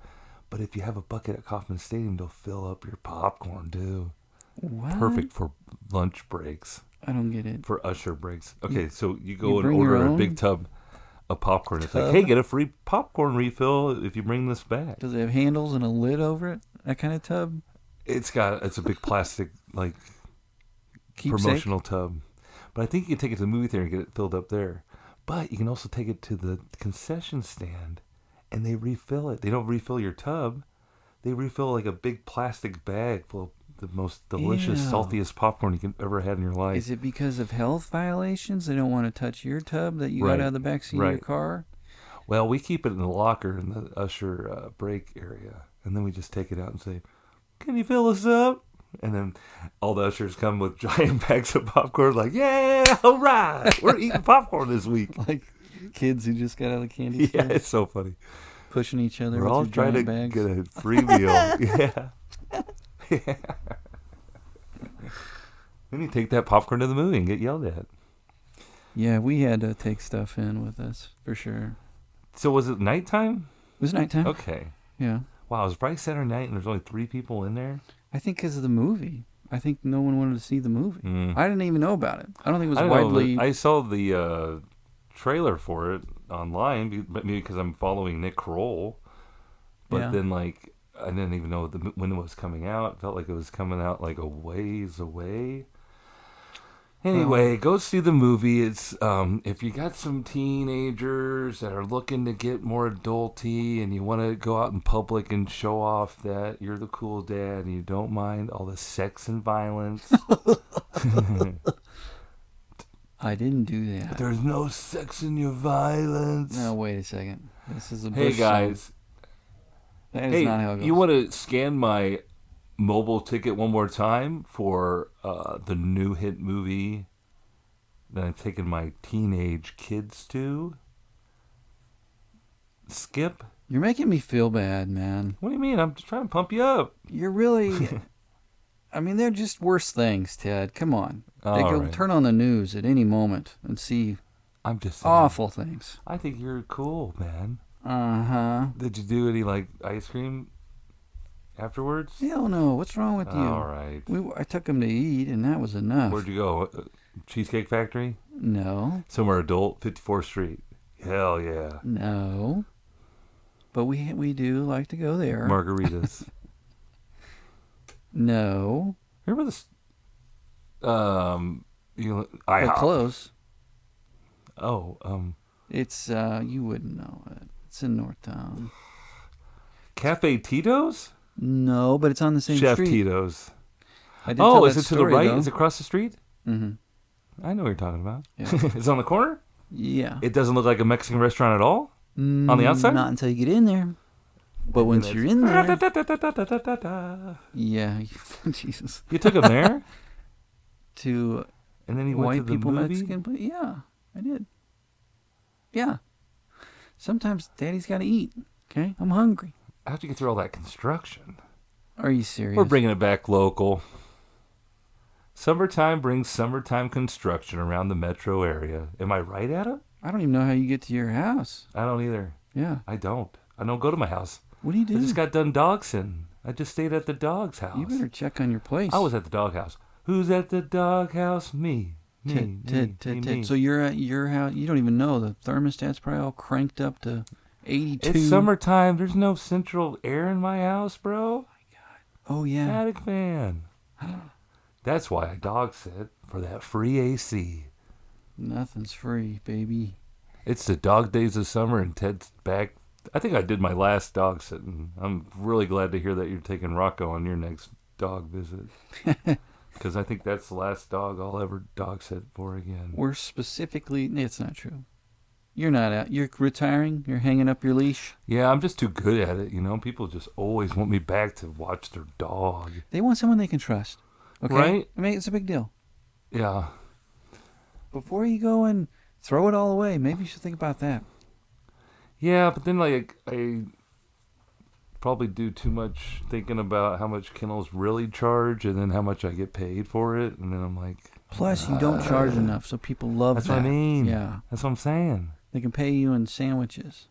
S1: But if you have a bucket at Kauffman Stadium, they'll fill up your popcorn too.
S2: What?
S1: Perfect for lunch breaks,
S2: I don't get it.
S1: for usher breaks. Okay, so you
S2: you
S1: go and
S2: bring your
S1: order a
S2: own
S1: big tub of popcorn. It's like,
S2: tub?
S1: hey, get a free popcorn refill if you bring this back.
S2: Does it have handles and a lid over it? That kind of tub?
S1: It's a big plastic like
S2: Keepsake?
S1: promotional tub. But I think you can take it to the movie theater and get it filled up there. But you can also take it to the concession stand and they refill it. They don't refill your tub. They refill like a big plastic bag full the most delicious,
S2: Ew.
S1: saltiest popcorn you can ever had in your life.
S2: Is it because of health violations? They don't want to touch your tub that you got out of the back seat of your car?
S1: Well, we keep it in the locker in the usher break area, and then we just take it out and say, "Can you fill us up?" And then all the ushers come with giant bags of popcorn, like, "Yeah, all right, we're eating popcorn this week."
S2: Like kids who just got out of the candy store.
S1: Yeah, it's so funny.
S2: Pushing each other
S1: We're
S2: with
S1: all
S2: their
S1: trying to
S2: giant bags.
S1: get a free meal. Yeah. Yeah. Then you take that popcorn to the movie and get yelled at.
S2: Yeah, we had to take stuff in with us, for sure.
S1: So was it nighttime?
S2: It was nighttime.
S1: Okay.
S2: Yeah.
S1: Wow, it was probably Saturday night and there's only 3 people in there?
S2: I think because of the movie. I think no one wanted to see the movie.
S1: Mm.
S2: I didn't even know about it. I don't think it was
S1: I don't know,
S2: widely...
S1: but I saw the trailer for it online, maybe because I'm following Nick Kroll. But then, like, I didn't even know when it was coming out. It felt like it was coming out, like, a ways away. Anyway, go see the movie. It's if you got some teenagers that are looking to get more adulty and you want to go out in public and show off that you're the cool dad and you don't mind all the sex and violence.
S2: I didn't do that.
S1: There's no sex in your violence.
S2: No, wait a second. This is a
S1: Hey
S2: Bush
S1: guys.
S2: song. That is not how it goes.
S1: You want to scan my mobile ticket one more time for the new hit movie that I'm taking my teenage kids to? Skip?
S2: You're making me feel bad, man.
S1: What do you mean? I'm just trying to pump you up.
S2: You're really... I mean, they're just worse things, Ted. Come on. They
S1: All
S2: could
S1: right.
S2: turn on the news at any moment and see
S1: I'm just saying.
S2: awful things.
S1: I think you're cool, man.
S2: Uh-huh.
S1: Did you do any, like, ice cream afterwards?
S2: Hell no. What's wrong with you?
S1: All right.
S2: I took them to eat, and that was enough.
S1: Where'd you go? Cheesecake Factory?
S2: No.
S1: Somewhere adult, 54th Street. Hell yeah.
S2: No. But we do like to go there.
S1: Margaritas.
S2: No.
S1: Remember this?
S2: But
S1: IHOP.
S2: close.
S1: Oh,
S2: It's, you wouldn't know it. It's in Northtown.
S1: Cafe Tito's?
S2: No, but it's on the same
S1: Chef
S2: street.
S1: Tito's.
S2: I did
S1: Oh,
S2: tell
S1: is
S2: that
S1: it to the
S2: story,
S1: right?
S2: though.
S1: Is it across the street?
S2: Mm-hmm.
S1: I know what you're talking about.
S2: Yeah.
S1: It's on the corner?
S2: Yeah.
S1: It doesn't look like a Mexican restaurant at all? On the outside?
S2: Not until you get in there. But once you're in there... Yeah. Jesus.
S1: You took him there?
S2: To
S1: And then you went
S2: white
S1: to the
S2: people
S1: movie?
S2: Mexican place? Yeah, I did. Yeah. Sometimes daddy's got to eat. Okay? I'm hungry.
S1: How'd you get through all that construction?
S2: Are you serious?
S1: We're bringing it back local. Summertime brings summertime construction around the metro area. Am I right, Adam?
S2: I don't even know how you get to your house.
S1: I don't either.
S2: Yeah.
S1: I don't go to my house.
S2: What do you do?
S1: I just got done dog sitting. I just stayed at the dog's house.
S2: You better check on your place.
S1: I was at the dog house. Who's at the dog house? Me. Me.
S2: So you're at your house. You don't even know. The thermostat's probably all cranked up to 82.
S1: It's summertime. There's no central air in my house, bro.
S2: Oh, yeah.
S1: Attic fan. That's why I dog sit, for that free AC.
S2: Nothing's free, baby.
S1: It's the dog days of summer and Ted's back. I think I did my last dog sitting. I'm really glad to hear that you're taking Rocco on your next dog visit. Because I think that's the last dog I'll ever dog sit for again.
S2: We're specifically... It's not true. You're not out. You're retiring. You're hanging up your leash.
S1: Yeah, I'm just too good at it, you know? People just always want me back to watch their dog.
S2: They want someone they can trust. Okay?
S1: Right?
S2: I mean, it's a big deal.
S1: Yeah.
S2: Before you go and throw it all away, maybe you should think about that.
S1: Yeah, but then, like, I probably do too much thinking about how much kennels really charge and then how much I get paid for it. And then I'm like...
S2: Plus, you don't charge enough, so people love
S1: That's
S2: that.
S1: what I mean.
S2: Yeah.
S1: That's what I'm saying.
S2: They can pay you in sandwiches.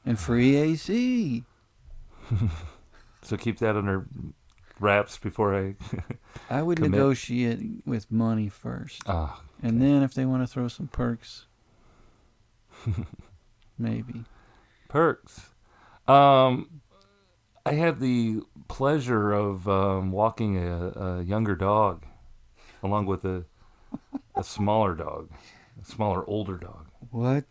S2: And free AC.
S1: So keep that under wraps before I...
S2: I would
S1: commit.
S2: negotiate with money first.
S1: Ah,
S2: And then if they want to throw some perks, maybe.
S1: perks. I had the pleasure of walking a younger dog along with a smaller dog, a smaller, older dog.
S2: What?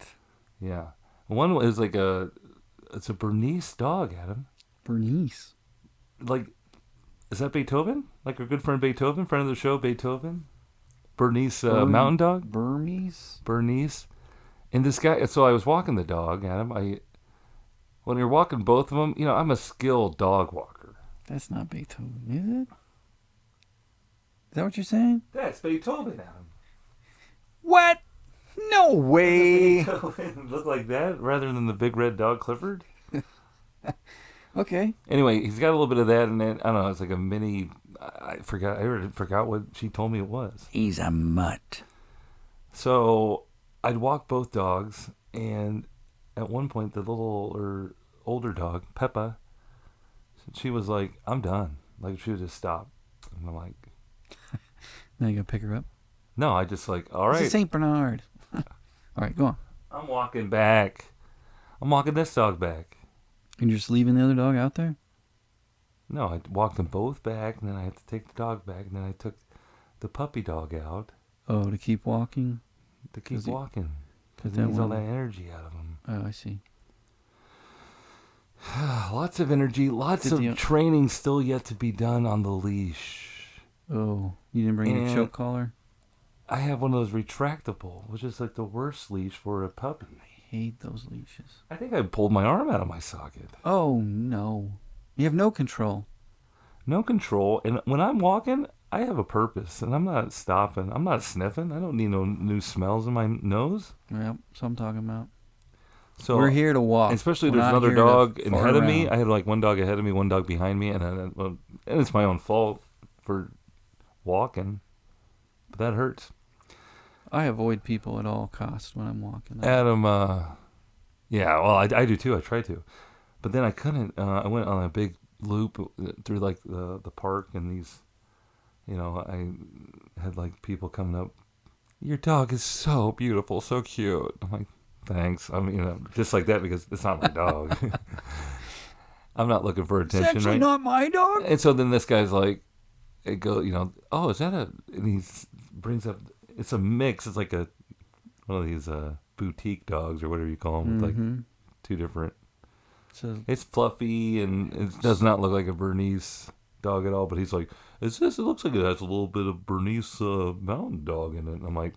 S1: Yeah. One is like it's a Bernese dog, Adam.
S2: Bernice.
S1: Like, Is that Beethoven? Like our good friend Beethoven, friend of the show, Beethoven? Bernice Mountain Dog?
S2: Burmese?
S1: Bernice. And this guy, so I was walking the dog, Adam. When you're walking both of them, I'm a skilled dog walker.
S2: That's not Beethoven, is it? Is that what you're saying?
S1: That's Beethoven, Adam.
S2: What? No way.
S1: Beethoven look like that rather than the big red dog Clifford?
S2: Okay.
S1: Anyway, he's got a little bit of that, and then, I don't know, it's like a mini, I already forgot what she told me it was.
S2: He's a mutt.
S1: So I'd walk both dogs, and at one point, the older dog, Peppa, she was like, I'm done. Like, she would just stop. And I'm like...
S2: Now you gotta pick her up?
S1: No, I just like, all right.
S2: This is St. Bernard. All right, go on.
S1: I'm walking back. I'm walking this dog back.
S2: And you're just leaving the other dog out there?
S1: No, I walked them both back, and then I had to take the dog back, and then I took the puppy dog out.
S2: Oh, to keep walking?
S1: To keep walking. Because
S2: that
S1: it needs all that energy out of them.
S2: Oh, I see.
S1: Lots of energy, lots of training still yet to be done on the leash.
S2: Oh, you didn't bring your choke collar?
S1: I have one of those retractable, which is like the worst leash for a puppy.
S2: I hate those leashes.
S1: I think I pulled my arm out of my socket.
S2: Oh, no. You have no control.
S1: No control. And when I'm walking, I have a purpose. And I'm not stopping. I'm not sniffing. I don't need no new smells in my nose.
S2: Yep, that's what I'm talking about.
S1: So
S2: we're here to walk.
S1: Especially there's another dog ahead of me. I had like one dog ahead of me, one dog behind me. And it's my own fault for walking. But that hurts.
S2: I avoid people at all costs when I'm walking.
S1: Adam, yeah, well, I do too. I try to. But then I couldn't. I went on a big loop through like the park, and these, I had like people coming up. Your dog is so beautiful, so cute. I'm like, thanks. I mean, just like that because it's not my dog. I'm not looking for attention,
S2: it's actually
S1: right?
S2: Not my dog.
S1: And so then this guy's like, it go, oh, is that a? And he brings up. It's a mix. It's like one of these boutique dogs or whatever you call them, with like two different. It's fluffy and it does not look like a Bernese dog at all. But he's like, "Is this? It looks like it has a little bit of Bernese mountain dog in it." And I'm like,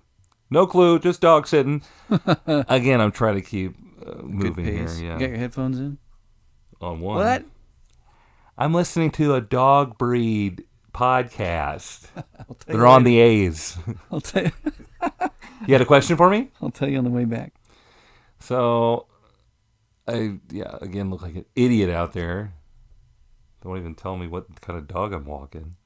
S1: "No clue, just dog sitting." Again, I'm trying to keep moving here. Yeah.
S2: You got your headphones in?
S1: On one.
S2: What?
S1: I'm listening to a dog breed podcast. They're on the A's.
S2: I'll tell you.
S1: You had a question for me?
S2: I'll tell you on the way back.
S1: So, again, look like an idiot out there. Don't even tell me what kind of dog I'm walking.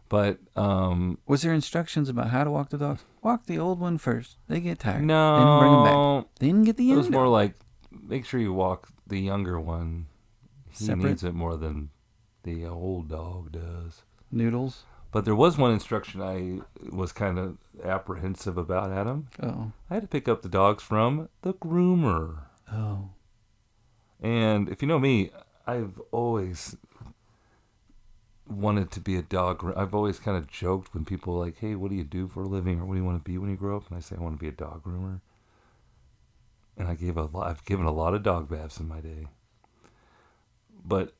S1: But,
S2: was there instructions about how to walk the dogs? Walk the old one first. They get tired.
S1: No.
S2: Then bring them back. Then get the young
S1: It was more like, make sure you walk the younger one. He
S2: Separate?
S1: needs it more than the old dog does.
S2: Noodles?
S1: But there was one instruction I was kind of apprehensive about, Adam.
S2: Oh.
S1: I had to pick up the dogs from the groomer.
S2: Oh.
S1: And if you know me, I've always wanted to be a dog. I've always kind of joked when people are like, hey, what do you do for a living? Or what do you want to be when you grow up? And I say, I want to be a dog groomer. And I've given a lot of dog baths in my day. But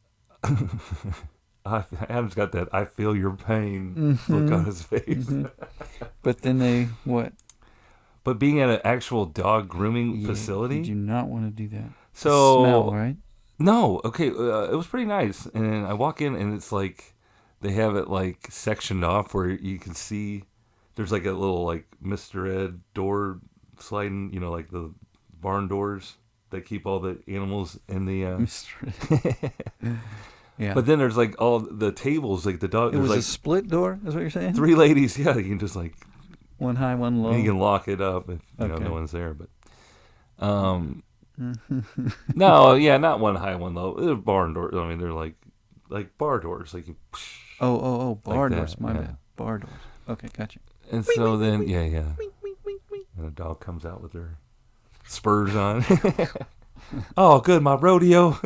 S1: Adam's got that I feel your pain look on his face.
S2: But then they, what?
S1: But being at an actual dog grooming facility?
S2: You do not want to do that.
S1: So,
S2: smell, right?
S1: No. Okay. It was pretty nice. And I walk in and it's like, they have it like sectioned off where you can see there's like a little like Mr. Ed door sliding, like the barn doors that keep all the animals in the
S2: Mr. Ed. Yeah.
S1: But then there's like all the tables, like the dog.
S2: It was
S1: like
S2: a split door, is what you're saying?
S1: 3 ladies, yeah. You can just like
S2: one high, one low.
S1: You can lock it up if no one's there. But no, yeah, not one high, one low. They're barn doors. I mean, they're like bar doors, like you.
S2: Oh, bar
S1: like
S2: doors.
S1: that,
S2: My
S1: yeah.
S2: bad. Bar doors. Okay, gotcha.
S1: And so then, yeah. And the dog comes out with her spurs on. Oh, good, my rodeo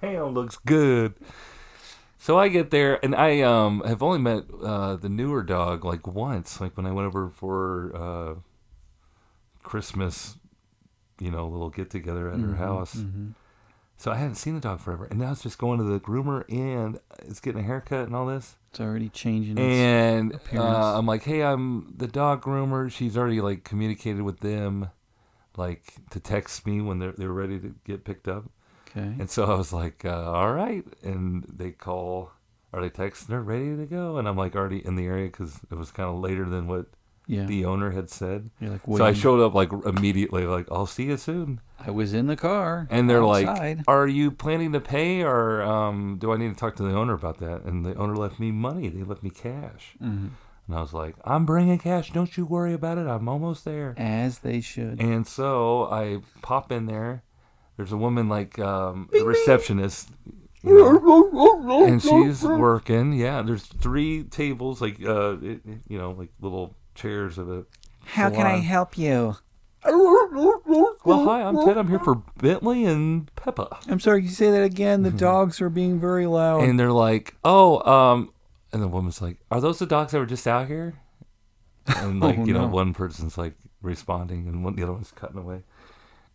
S1: ham looks good. So I get there, and I have only met the newer dog like once, like when I went over for Christmas, little get together at her house. So I hadn't seen the dog forever, and now it's just going to the groomer and it's getting a haircut and all this.
S2: It's already changing its
S1: And
S2: appearance.
S1: I'm like, hey, I'm the dog groomer. She's already like communicated with them, like to text me when they were ready to get picked up.
S2: Okay.
S1: And so I was like, all right. And they call, or they text, they're ready to go. And I'm like already in the area because it was kind of later than what the owner had said.
S2: You're like,
S1: so I showed up like immediately, like, I'll see you soon.
S2: I was in the car.
S1: And they're
S2: outside.
S1: like, are you planning to pay or do I need to talk to the owner about that? And the owner left me money. They left me cash.
S2: Mm-hmm.
S1: And I was like, I'm bringing cash. Don't you worry about it. I'm almost there.
S2: As they should.
S1: And so I pop in there. There's a woman like the receptionist, and she's working. Yeah, there's 3 tables, like like little chairs of a.
S2: How
S1: salon.
S2: can I help you?
S1: Well, hi, I'm Ted. I'm here for Bentley and Peppa.
S2: I'm sorry, can you say that again? The dogs are being very loud.
S1: And they're like, and the woman's like, are those the dogs that were just out here? And like, one person's like responding, and the other one's cutting away.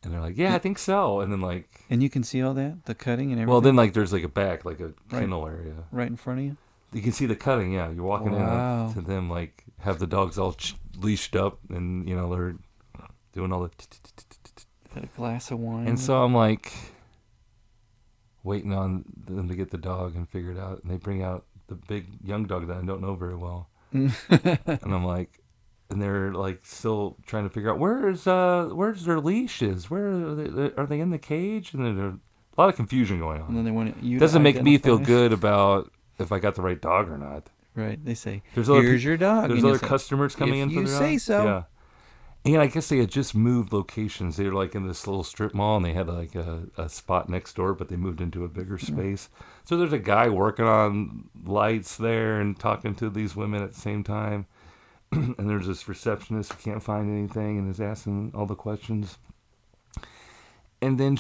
S1: And they're like, yeah, I think so. And then like...
S2: And you can see all that? The cutting and everything?
S1: Well, then like there's like a back, like a kennel area.
S2: Right in front of you?
S1: You can see the cutting, yeah. You're walking in to them, like, have the dogs all leashed up and, they're doing all the...
S2: Got a glass of wine.
S1: And so I'm like waiting on them to get the dog and figure it out. And they bring out the big young dog that I don't know very well. And I'm like... And they're like still trying to figure out where's their leashes? Where are they in the cage? And there's a lot of confusion going on.
S2: And then they want you.
S1: Doesn't make me feel good about if I got the right dog or not.
S2: Right? They say,
S1: "Here's
S2: your dog."
S1: There's other customers coming in for their dog.
S2: You say so.
S1: Yeah. And I guess they had just moved locations. They were like in this little strip mall, and they had like a spot next door, but they moved into a bigger space. So there's a guy working on lights there and talking to these women at the same time. And there's this receptionist who can't find anything and is asking all the questions. And then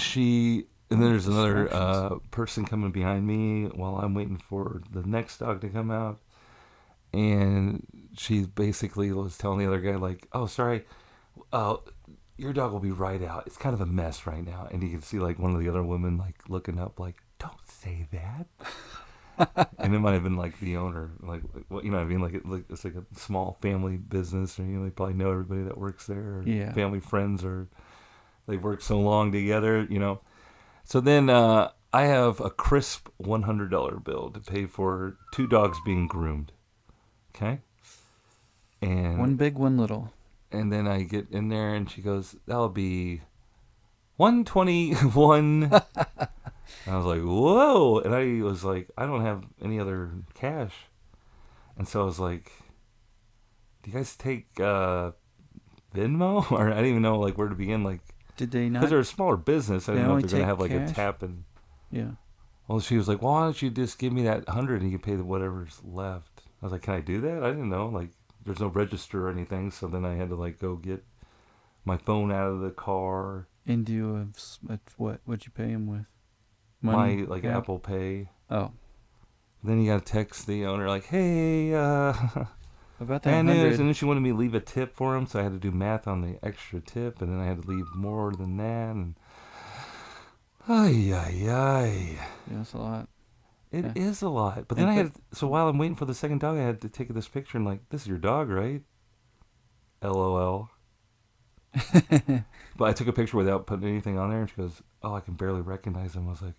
S1: there's another person coming behind me while I'm waiting for the next dog to come out. And she basically was telling the other guy, like, oh, sorry, your dog will be right out. It's kind of a mess right now. And you can see like one of the other women like looking up like, don't say that. And it might have been like the owner, like what I mean, like it's like a small family business, or they probably know everybody that works there, or family friends, or they've worked so long together, So then I have a crisp $100 bill to pay for 2 dogs being groomed. Okay, and
S2: one big, one little.
S1: And then I get in there, and she goes, "That'll be $121." I was like, whoa. And I was like, I don't have any other cash. And so I was like, do you guys take Venmo? Or I didn't even know like where to begin. Like,
S2: did they not?
S1: Because they're a smaller business. I didn't know if they're going to have like
S2: cash?
S1: A tap. And
S2: yeah.
S1: Well, she was like, well, why don't you just give me that 100 and you can pay whatever's left. I was like, can I do that? I didn't know. Like, there's no register or anything. So then I had to like go get my phone out of the car.
S2: And do what'd you pay him with? Money?
S1: My like Apple Pay.
S2: Oh.
S1: Then you got to text the owner like, hey,
S2: about that
S1: and
S2: 100.
S1: then she wanted me to leave a tip for him, so I had to do math on the extra tip, and then I had to leave more than that. And
S2: Yeah, that's a lot.
S1: It is a lot. But then so while I'm waiting for the second dog, I had to take this picture and like, this is your dog, right? LOL. But I took a picture without putting anything on there, and she goes, oh, I can barely recognize him. I was like,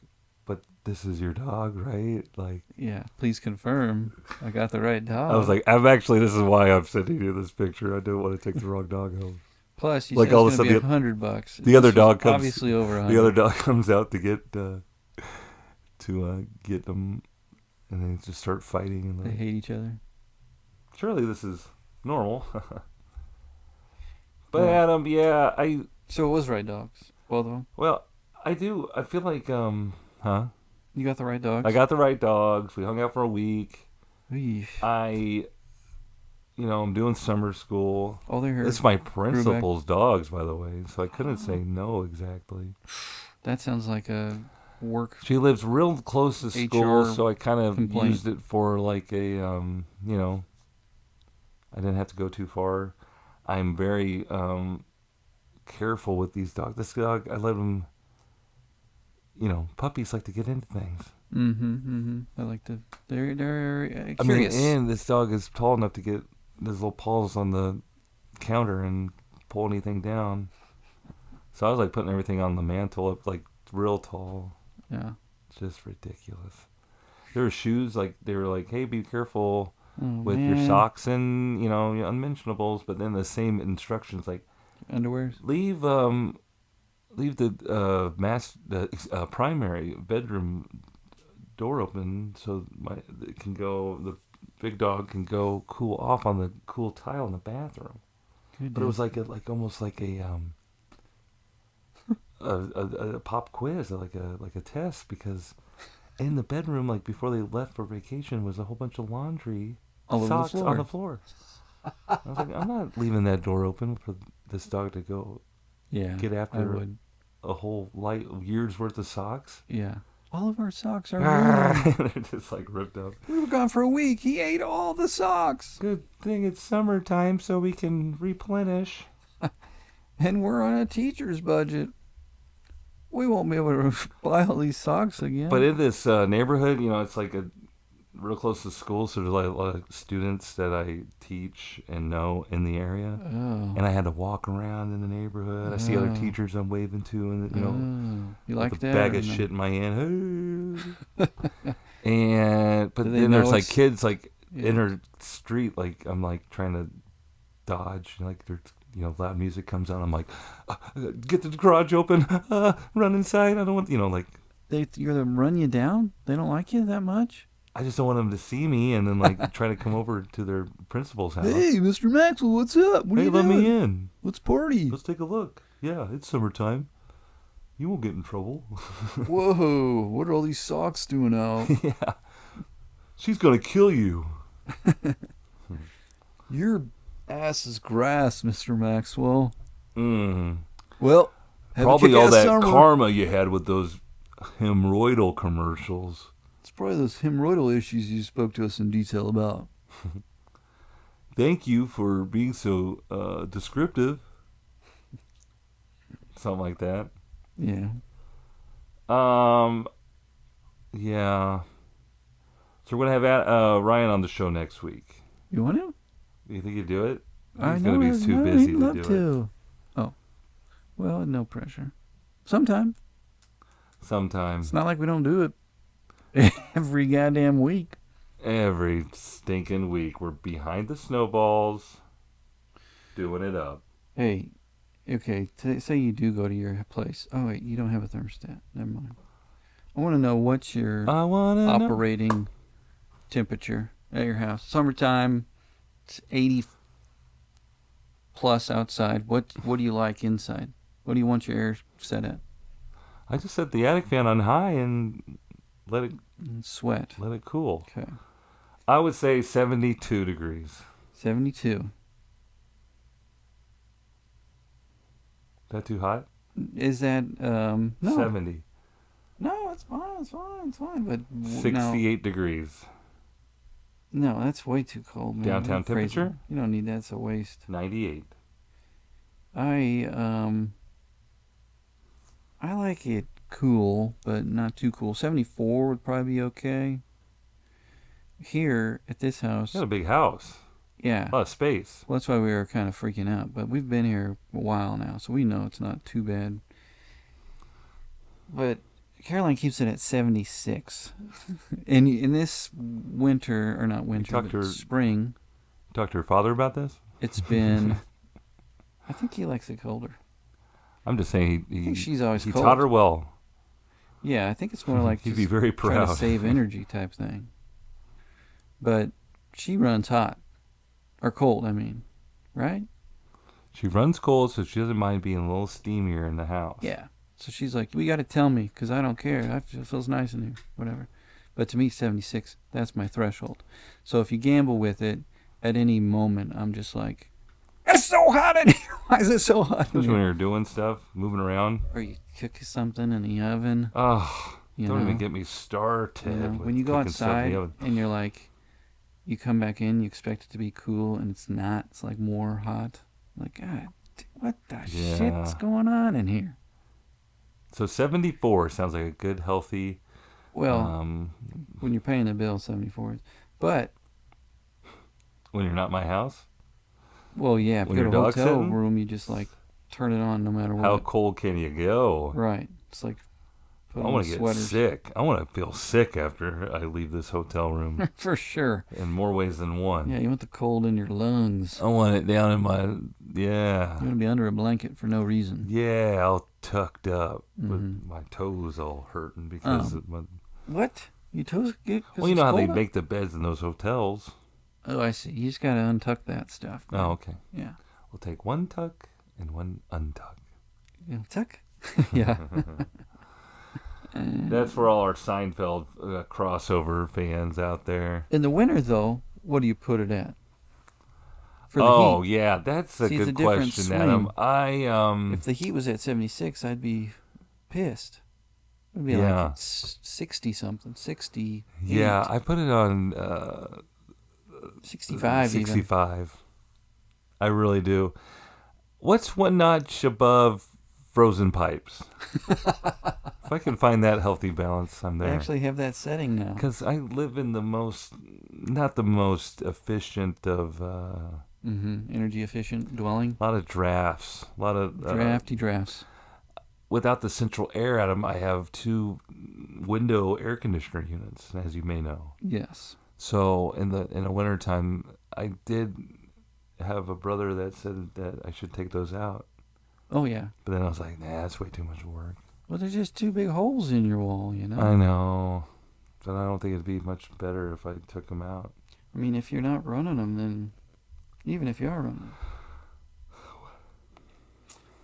S1: but this is your dog, right? Like,
S2: yeah, please confirm I got the right dog.
S1: I was like, this is why I'm sending you this picture. I don't want to take the wrong dog home.
S2: Plus, you
S1: like
S2: said
S1: all
S2: it's
S1: of a
S2: going to
S1: sudden
S2: be $100.
S1: The other dog comes,
S2: obviously over 100.
S1: The other dog comes out to get them, and they just start fighting. And
S2: they hate each other.
S1: Surely this is normal. But Adam, yeah,
S2: So it was right dogs, both of them.
S1: Well, I do. I feel like,
S2: You got the right dogs.
S1: I got the right dogs. We hung out for a week.
S2: Eesh.
S1: I'm doing summer school.
S2: Oh, they're here.
S1: It's my principal's dogs, by the way, so I couldn't say no exactly.
S2: That sounds like a work.
S1: She lives real close to school, so I kind of used it for like a, I didn't have to go too far. I'm very careful with these dogs. This dog, I let him puppies like to get into things.
S2: I like to. They're
S1: I mean,
S2: curious.
S1: and this dog is tall enough to get his little paws on the counter and pull anything down. So I was like putting everything on the mantle up like real tall.
S2: Yeah.
S1: It's just ridiculous. There were shoes like they were like, hey, be careful with your
S2: man.
S1: socks and your unmentionables. But then the same instructions like
S2: Underwears.
S1: leave the primary bedroom door open so the big dog can go cool off on the cool tile in the bathroom. But it was like almost like a pop quiz, like a test, because in the bedroom, like before they left for vacation, was a whole bunch of laundry socks on the floor. I was like, I'm not leaving that door open for this dog to go get after a whole year's worth of socks.
S2: Yeah. All of our socks are ruined.
S1: They're just like ripped up.
S2: We were gone for a week. He ate all the socks.
S1: Good thing it's summertime so we can replenish.
S2: And we're on a teacher's budget. We won't be able to buy all these socks again.
S1: But in this neighborhood, it's like real close to school, so there's like a lot of students that I teach and know in the area.
S2: Oh.
S1: And I had to walk around in the neighborhood. I see other teachers I'm waving to, and
S2: you like
S1: with
S2: that?
S1: a bag of shit in my hand. But then there's like kids like in her street, like I'm like trying to dodge, like there's loud music comes on. I'm like, get the garage open, run inside. I don't want like
S2: you're gonna run you down. They don't like you that much.
S1: I just don't want them to see me and then like try to come over to their principal's house.
S2: Hey, Mr. Maxwell, what's up? What are you
S1: let
S2: doing?
S1: me in.
S2: Let's party.
S1: Let's take a look. Yeah, it's summertime. You won't get in trouble.
S2: Whoa, what are all these socks doing out?
S1: Yeah. She's gonna kill you.
S2: Your ass is grass, Mr. Maxwell.
S1: Mm.
S2: Well,
S1: probably all that karma you had with those hemorrhoidal commercials.
S2: It's probably those hemorrhoidal issues you spoke to us in detail about.
S1: Thank you for being so descriptive. Something like that.
S2: Yeah.
S1: Yeah. So we're gonna have Ryan on the show next week.
S2: You want to?
S1: You think you'd do it?
S2: He's
S1: gonna be too busy to do it.
S2: Oh, well, no pressure. Sometime.
S1: Sometimes.
S2: It's not like we don't do it every goddamn week.
S1: Every stinking week, we're behind the snowballs, doing it up.
S2: Hey, okay, say you do go to your place. Oh, wait, you don't have a thermostat. Never mind. I want to know what's your operating temperature at your house. Summertime, it's 80 plus outside. What do you like inside? What do you want your air set at?
S1: I just set the attic fan on high and let it
S2: sweat.
S1: Let it cool.
S2: Okay.
S1: I would say 72 degrees.
S2: 72.
S1: Is that too hot?
S2: Is that no?
S1: 70.
S2: No, it's fine. It's fine. But
S1: 68 degrees.
S2: No, that's way too cold, man.
S1: Downtown temperature?
S2: You don't need that. It's a waste.
S1: 98.
S2: I like it cool, but not too cool. 74 would probably be okay. Here at this house.
S1: You got a big house.
S2: Yeah.
S1: A lot of space.
S2: Well, that's why we were kind of freaking out. But we've been here a while now, so we know it's not too bad. But Caroline keeps it at 76. And in this winter, or not winter, but spring.
S1: Talk to her father about this?
S2: It's been... I think he likes it colder.
S1: I'm just saying
S2: I think she's always
S1: he
S2: cold.
S1: taught her well.
S2: Yeah, I think it's more like
S1: he'd be very proud.
S2: Trying to save energy type thing. But she runs hot. Or cold, I mean. Right?
S1: She runs cold, so she doesn't mind being a little steamier in the house.
S2: Yeah. So she's like, we got to tell me, because I don't care. It feels nice in here. Whatever. But to me, 76, that's my threshold. So if you gamble with it, at any moment, I'm just like, it's so hot in here. Why is it so hot in
S1: Especially
S2: here?
S1: when you're doing stuff, moving around.
S2: Or you cook something in the oven.
S1: Oh, don't even get me started.
S2: You know, when you go outside and you're like, you come back in, you expect it to be cool, and it's not. It's like more hot. Like, God, what the shit's going on in here?
S1: So 74 sounds like a good, healthy.
S2: Well, when you're paying the bill, 74. But
S1: When you're not my house.
S2: well, yeah, if
S1: When
S2: you go
S1: your
S2: to a
S1: dog's
S2: hotel
S1: sitting?
S2: room, you just like turn it on no matter what.
S1: How cold can you go?
S2: Right. It's like
S1: I
S2: put on
S1: want to get
S2: sweaters.
S1: sick. I want to feel sick after I leave this hotel room
S2: For sure.
S1: in more ways than one.
S2: Yeah, you want the cold in your lungs.
S1: I want it down in my, yeah.
S2: You want to be under a blanket for no reason.
S1: Yeah, all tucked up
S2: Mm-hmm.
S1: with my toes all hurting because
S2: Oh.
S1: of my...
S2: What? Your toes get?
S1: Well, you know how they make the beds in those hotels.
S2: Oh, I see. You just gotta untuck that stuff. Man.
S1: Oh, okay.
S2: Yeah.
S1: We'll take one tuck and one untuck.
S2: Tuck? Yeah.
S1: That's for all our Seinfeld crossover fans out there.
S2: In the winter, though, what do you put it at? For the
S1: Oh,
S2: heat.
S1: yeah, that's a
S2: See, it's
S1: good
S2: a different
S1: question,
S2: swing.
S1: Adam. I
S2: If the heat was at 76, I'd be pissed. It'd be
S1: Yeah.
S2: like 60 something, 60.
S1: yeah, I put it on
S2: 65 even.
S1: 65. I really do. What's one notch above frozen pipes? If I can find that healthy balance, I'm
S2: They
S1: there.
S2: actually have that setting now.
S1: Because I live in the most, not the most efficient of,
S2: Energy efficient dwelling.
S1: a lot of drafts, a lot of
S2: Drafty drafts.
S1: without the central air out of them. I have 2 window air conditioner units, as you may know.
S2: Yes.
S1: So in the wintertime, I did have a brother that said that I should take those out,
S2: Oh, yeah.
S1: but then I was like, nah, that's way too much work.
S2: Well, there's just 2 big holes in your wall, you know?
S1: I know, but I don't think it'd be much better if I took them out.
S2: I mean, if you're not running them, then even if you are running them.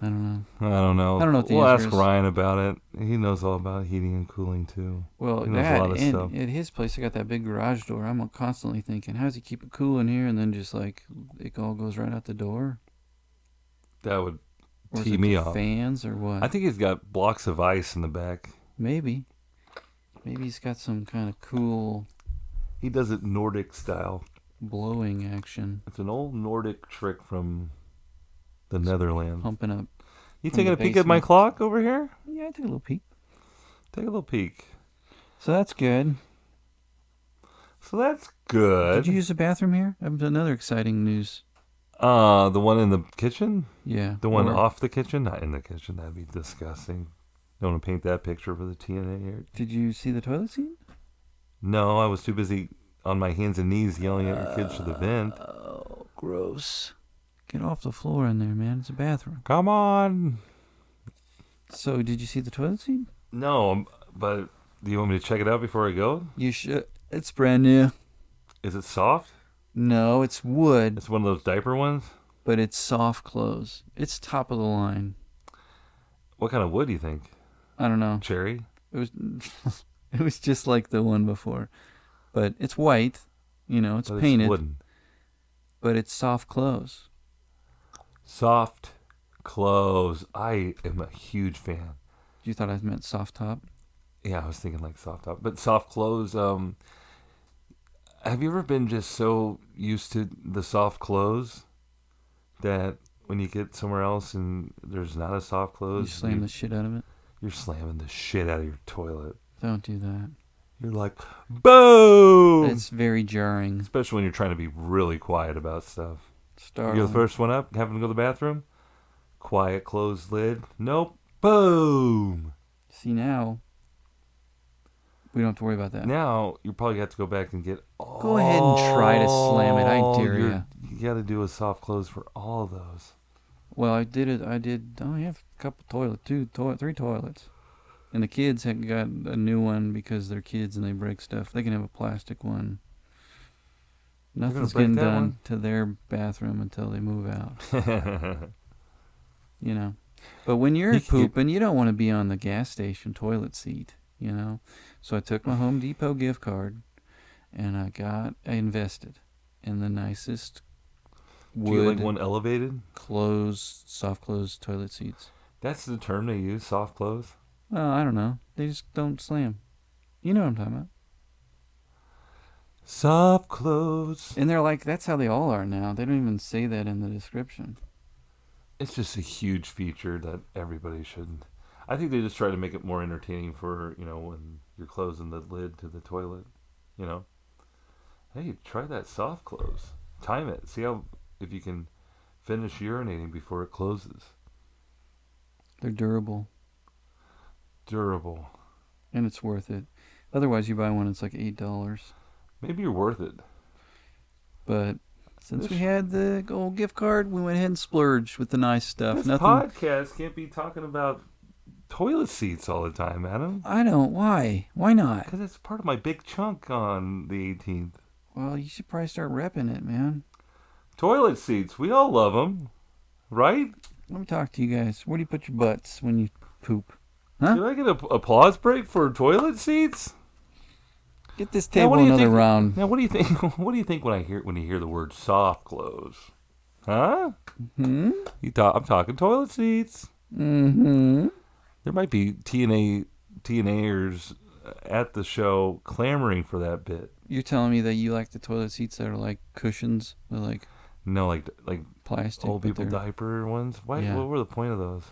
S2: I don't know.
S1: I don't know.
S2: I don't know what the
S1: We'll
S2: answer
S1: ask
S2: is.
S1: Ryan about it. He knows all about heating and cooling too.
S2: Well,
S1: He knows a
S2: that,
S1: lot of
S2: and
S1: stuff.
S2: at his place, I got that big garage door. I'm constantly thinking, how does he keep it cool in here? And then just like, it all goes right out the door?
S1: That would
S2: Or is
S1: tee
S2: it
S1: me
S2: the
S1: off.
S2: fans or what?
S1: I think he's got blocks of ice in the back.
S2: Maybe. Maybe he's got some kind of cool
S1: He does it Nordic style.
S2: blowing action,
S1: It's an old Nordic trick from the Netherlands.
S2: pumping up.
S1: You
S2: from
S1: taking
S2: the
S1: a peek at my
S2: basement.
S1: clock over here?
S2: Yeah, I took a little peek.
S1: Take a little peek.
S2: So that's good.
S1: So that's good.
S2: Did you use the bathroom here? I have another exciting news.
S1: The one in the kitchen?
S2: Yeah.
S1: The one
S2: or-
S1: off the kitchen? Not in the kitchen. That'd be disgusting. Don't want to paint that picture for the T&A here.
S2: Did you see the toilet seat?
S1: No, I was too busy on my hands and knees yelling at your kids for the vent.
S2: Oh, gross. Get off the floor in there, man. It's a bathroom.
S1: Come on.
S2: So, did you see the toilet seat?
S1: No, but do you want me to check it out before I go?
S2: You should. It's brand new.
S1: Is it soft?
S2: No, it's wood,
S1: It's one of those diaper ones?
S2: but it's soft close. It's top of the line.
S1: What kind of wood do you think?
S2: I don't know.
S1: Cherry?
S2: It was it was just like the one before. But it's white, it's
S1: But
S2: painted,
S1: It's wooden.
S2: but it's soft close.
S1: Soft clothes. I am a huge fan.
S2: You thought I meant soft top?
S1: Yeah, I was thinking like soft top. But soft clothes, have you ever been just so used to the soft clothes that when you get somewhere else and there's not a soft
S2: You
S1: clothes,
S2: slam the shit out of it?
S1: you're slamming the shit out of your toilet.
S2: Don't do that.
S1: You're like, boom!
S2: It's very jarring.
S1: Especially when you're trying to be really quiet about stuff.
S2: Startling.
S1: You're the first one up, having to go to the bathroom. Quiet, closed lid. Nope. Boom!
S2: See, now we don't have to worry about that.
S1: Now, you probably have to go back and get all...
S2: Go ahead and try to slam it. I dare you.
S1: You got to do a soft close for all of those.
S2: Well, I did it. I have a couple three toilets. And the kids had got a new one because they're kids and they break stuff. They can have a plastic one. Nothing's
S1: break
S2: getting
S1: that
S2: done
S1: one?
S2: to their bathroom until they move out. But when you're
S1: You can get-
S2: pooping, you don't want to be on the gas station toilet seat, So I took my Home Depot gift card and I invested in the nicest
S1: Do you
S2: wood
S1: like one elevated?
S2: soft closed toilet seats.
S1: That's the term they use, soft close.
S2: Well, I don't know. They just don't slam. You know what I'm talking about.
S1: Soft close.
S2: And they're like, that's how they all are now. They don't even say that in the description.
S1: It's just a huge feature that everybody should... I think they just try to make it more entertaining for, when you're closing the lid to the toilet, you know. Hey, try that soft close. Time it. See if you can finish urinating before it closes.
S2: They're durable.
S1: Durable.
S2: And it's worth it. Otherwise, you buy one, it's like $8.
S1: Maybe you're worth it.
S2: But since we had the old gift card, we went ahead and splurged with the nice stuff.
S1: This
S2: Nothing.
S1: podcast can't be talking about toilet seats all the time, Adam.
S2: I don't. Why? Why not?
S1: Because it's part of my big chunk on the 18th.
S2: Well, you should probably start repping it, man.
S1: Toilet seats. We all love them. Right?
S2: Let me talk to you guys. Where do you put your butts when you poop? Huh?
S1: Did I get an applause break for toilet seats?
S2: Get this table another round.
S1: Now, what do you think? What do you think when you hear the word soft close? Huh?
S2: Hmm.
S1: I'm talking toilet seats.
S2: Mm-hmm.
S1: There might be T&A'ers at the show clamoring for that bit.
S2: You're telling me that you like the toilet seats that are like cushions, they're like
S1: No, like
S2: plastic,
S1: old people diaper ones. Why?
S2: Yeah.
S1: What were the point of those?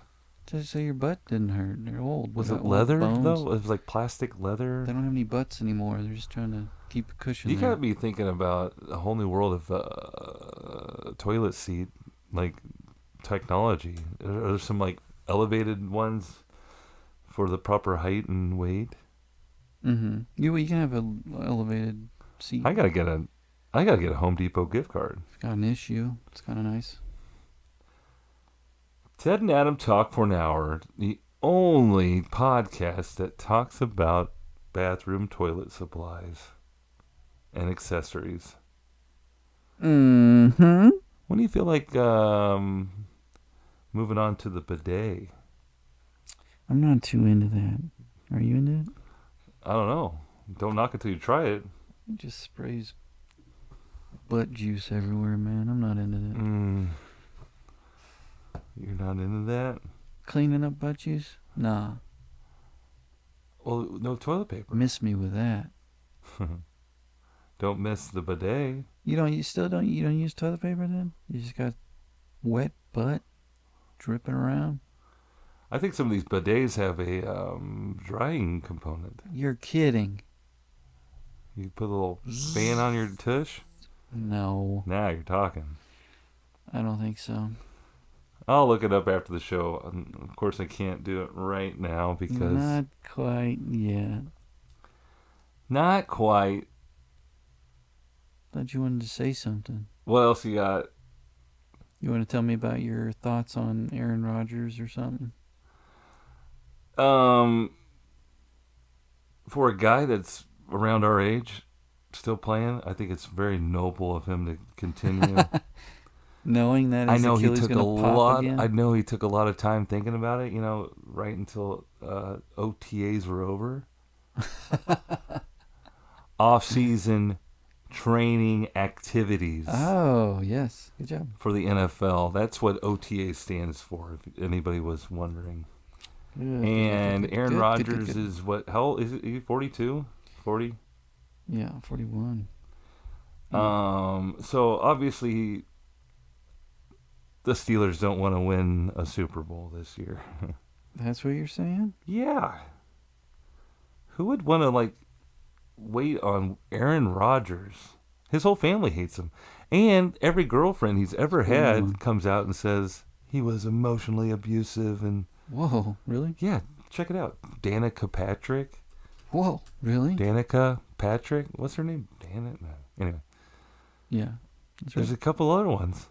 S2: Just so your butt didn't hurt. They're old.
S1: Was
S2: They
S1: it
S2: got old
S1: leather
S2: bones.
S1: though? It was like plastic leather.
S2: They don't have any butts anymore. They're just trying to keep a cushion
S1: You
S2: there.
S1: gotta be thinking about a whole new world of toilet seat like technology. Are there some like elevated ones for the proper height and weight?
S2: Mm-hmm. You can have an elevated seat.
S1: I gotta get a Home Depot gift card.
S2: It's got an issue. It's kind of nice.
S1: Ted and Adam Talk for an Hour, the only podcast that talks about bathroom toilet supplies and accessories.
S2: Mm-hmm.
S1: When do you feel like moving on to the bidet?
S2: I'm not too into that. Are you into it?
S1: I don't know. Don't knock it till you try it.
S2: It just sprays butt juice everywhere, man. I'm not into that.
S1: You're not into that?
S2: Cleaning up butt juice? Nah.
S1: Well, no toilet paper.
S2: Miss me with that.
S1: Don't miss the bidet.
S2: You don't use toilet paper then? You just got wet butt dripping around?
S1: I think some of these bidets have a drying component.
S2: You're kidding.
S1: You put a little fan on your tush?
S2: No.
S1: Now you're talking.
S2: I don't think so.
S1: I'll look it up after the show. Of course, I can't do it right now because...
S2: Not quite yet.
S1: Not quite.
S2: Thought you wanted to say something.
S1: What else you got?
S2: You want to tell me about your thoughts on Aaron Rodgers or something?
S1: For a guy that's around our age, still playing, I think it's very noble of him to continue.
S2: Knowing that
S1: I
S2: his
S1: know he
S2: Achilles
S1: took a
S2: gonna pop
S1: lot.
S2: again?
S1: I know he took a lot of time thinking about it. Right until OTAs were over. Off-season training activities.
S2: Oh, yes. Good job.
S1: For the NFL. That's what OTA stands for, if anybody was wondering. And Aaron Rodgers is what? How old is he? 42? 40?
S2: Yeah, 41.
S1: So obviously the Steelers don't want to win a Super Bowl this year.
S2: That's what you're saying?
S1: Yeah. Who would want to wait on Aaron Rodgers? His whole family hates him. And every girlfriend he's ever had comes out and says he was emotionally abusive and...
S2: Whoa, really?
S1: Yeah, check it out. Danica Patrick.
S2: Whoa, really?
S1: Danica Patrick. What's her name? Danica? No. Anyway.
S2: Yeah. That's right.
S1: There's a couple other ones.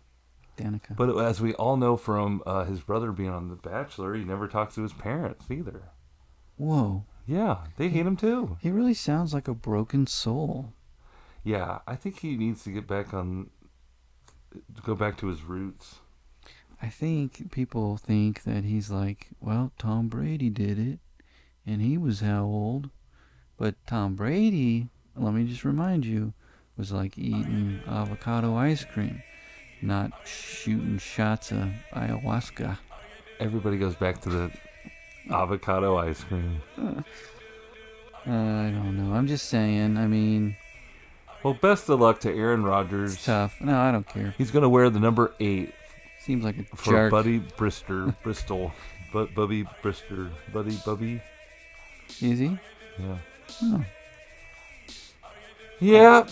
S2: Danica.
S1: But as we all know from his brother being on The Bachelor, he never talks to his parents either.
S2: Whoa.
S1: Yeah, they hate him too.
S2: He really sounds like a broken soul.
S1: Yeah, I think he needs to go back to his roots.
S2: I think people think that he's like, well, Tom Brady did it, and he was how old? But Tom Brady, let me just remind you, was like eating avocado ice cream, not shooting shots of ayahuasca.
S1: Everybody goes back to the avocado ice cream.
S2: I don't know. I'm just saying, I mean...
S1: Well, best of luck to Aaron Rodgers.
S2: It's tough. No, I don't care.
S1: He's going to wear the number 8.
S2: Seems like a
S1: for
S2: jerk.
S1: Buddy Bristol. Bubby Brister, Bubby.
S2: Easy.
S1: Yeah.
S2: Oh.
S1: Yep.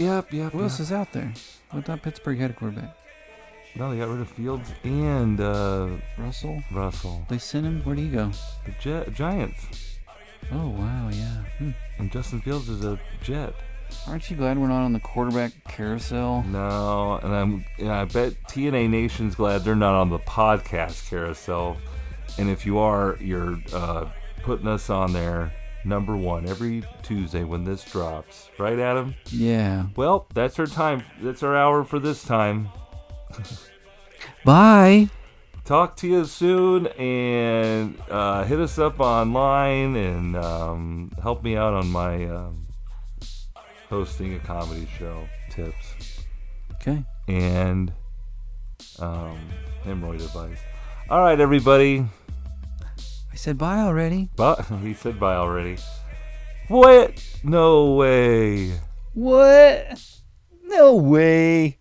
S2: Who else is out there? I thought Pittsburgh had a quarterback.
S1: No, they got rid of Fields and
S2: Russell. They sent him. Where'd he go?
S1: The Giants.
S2: Oh wow, yeah.
S1: And Justin Fields is a Jet.
S2: Aren't you glad we're not on the quarterback carousel?
S1: No, and I bet T&A Nation's glad they're not on the podcast carousel. And if you are, you're putting us on there, number 1 every Tuesday when this drops, right, Adam?
S2: Yeah.
S1: Well, that's our time. That's our hour for this time.
S2: Bye.
S1: Talk to you soon, and hit us up online and help me out on my hosting a comedy show tips.
S2: Okay.
S1: And hemorrhoid advice. All right, everybody.
S2: I said bye already.
S1: But he said bye already. What? No way.
S2: What? No way.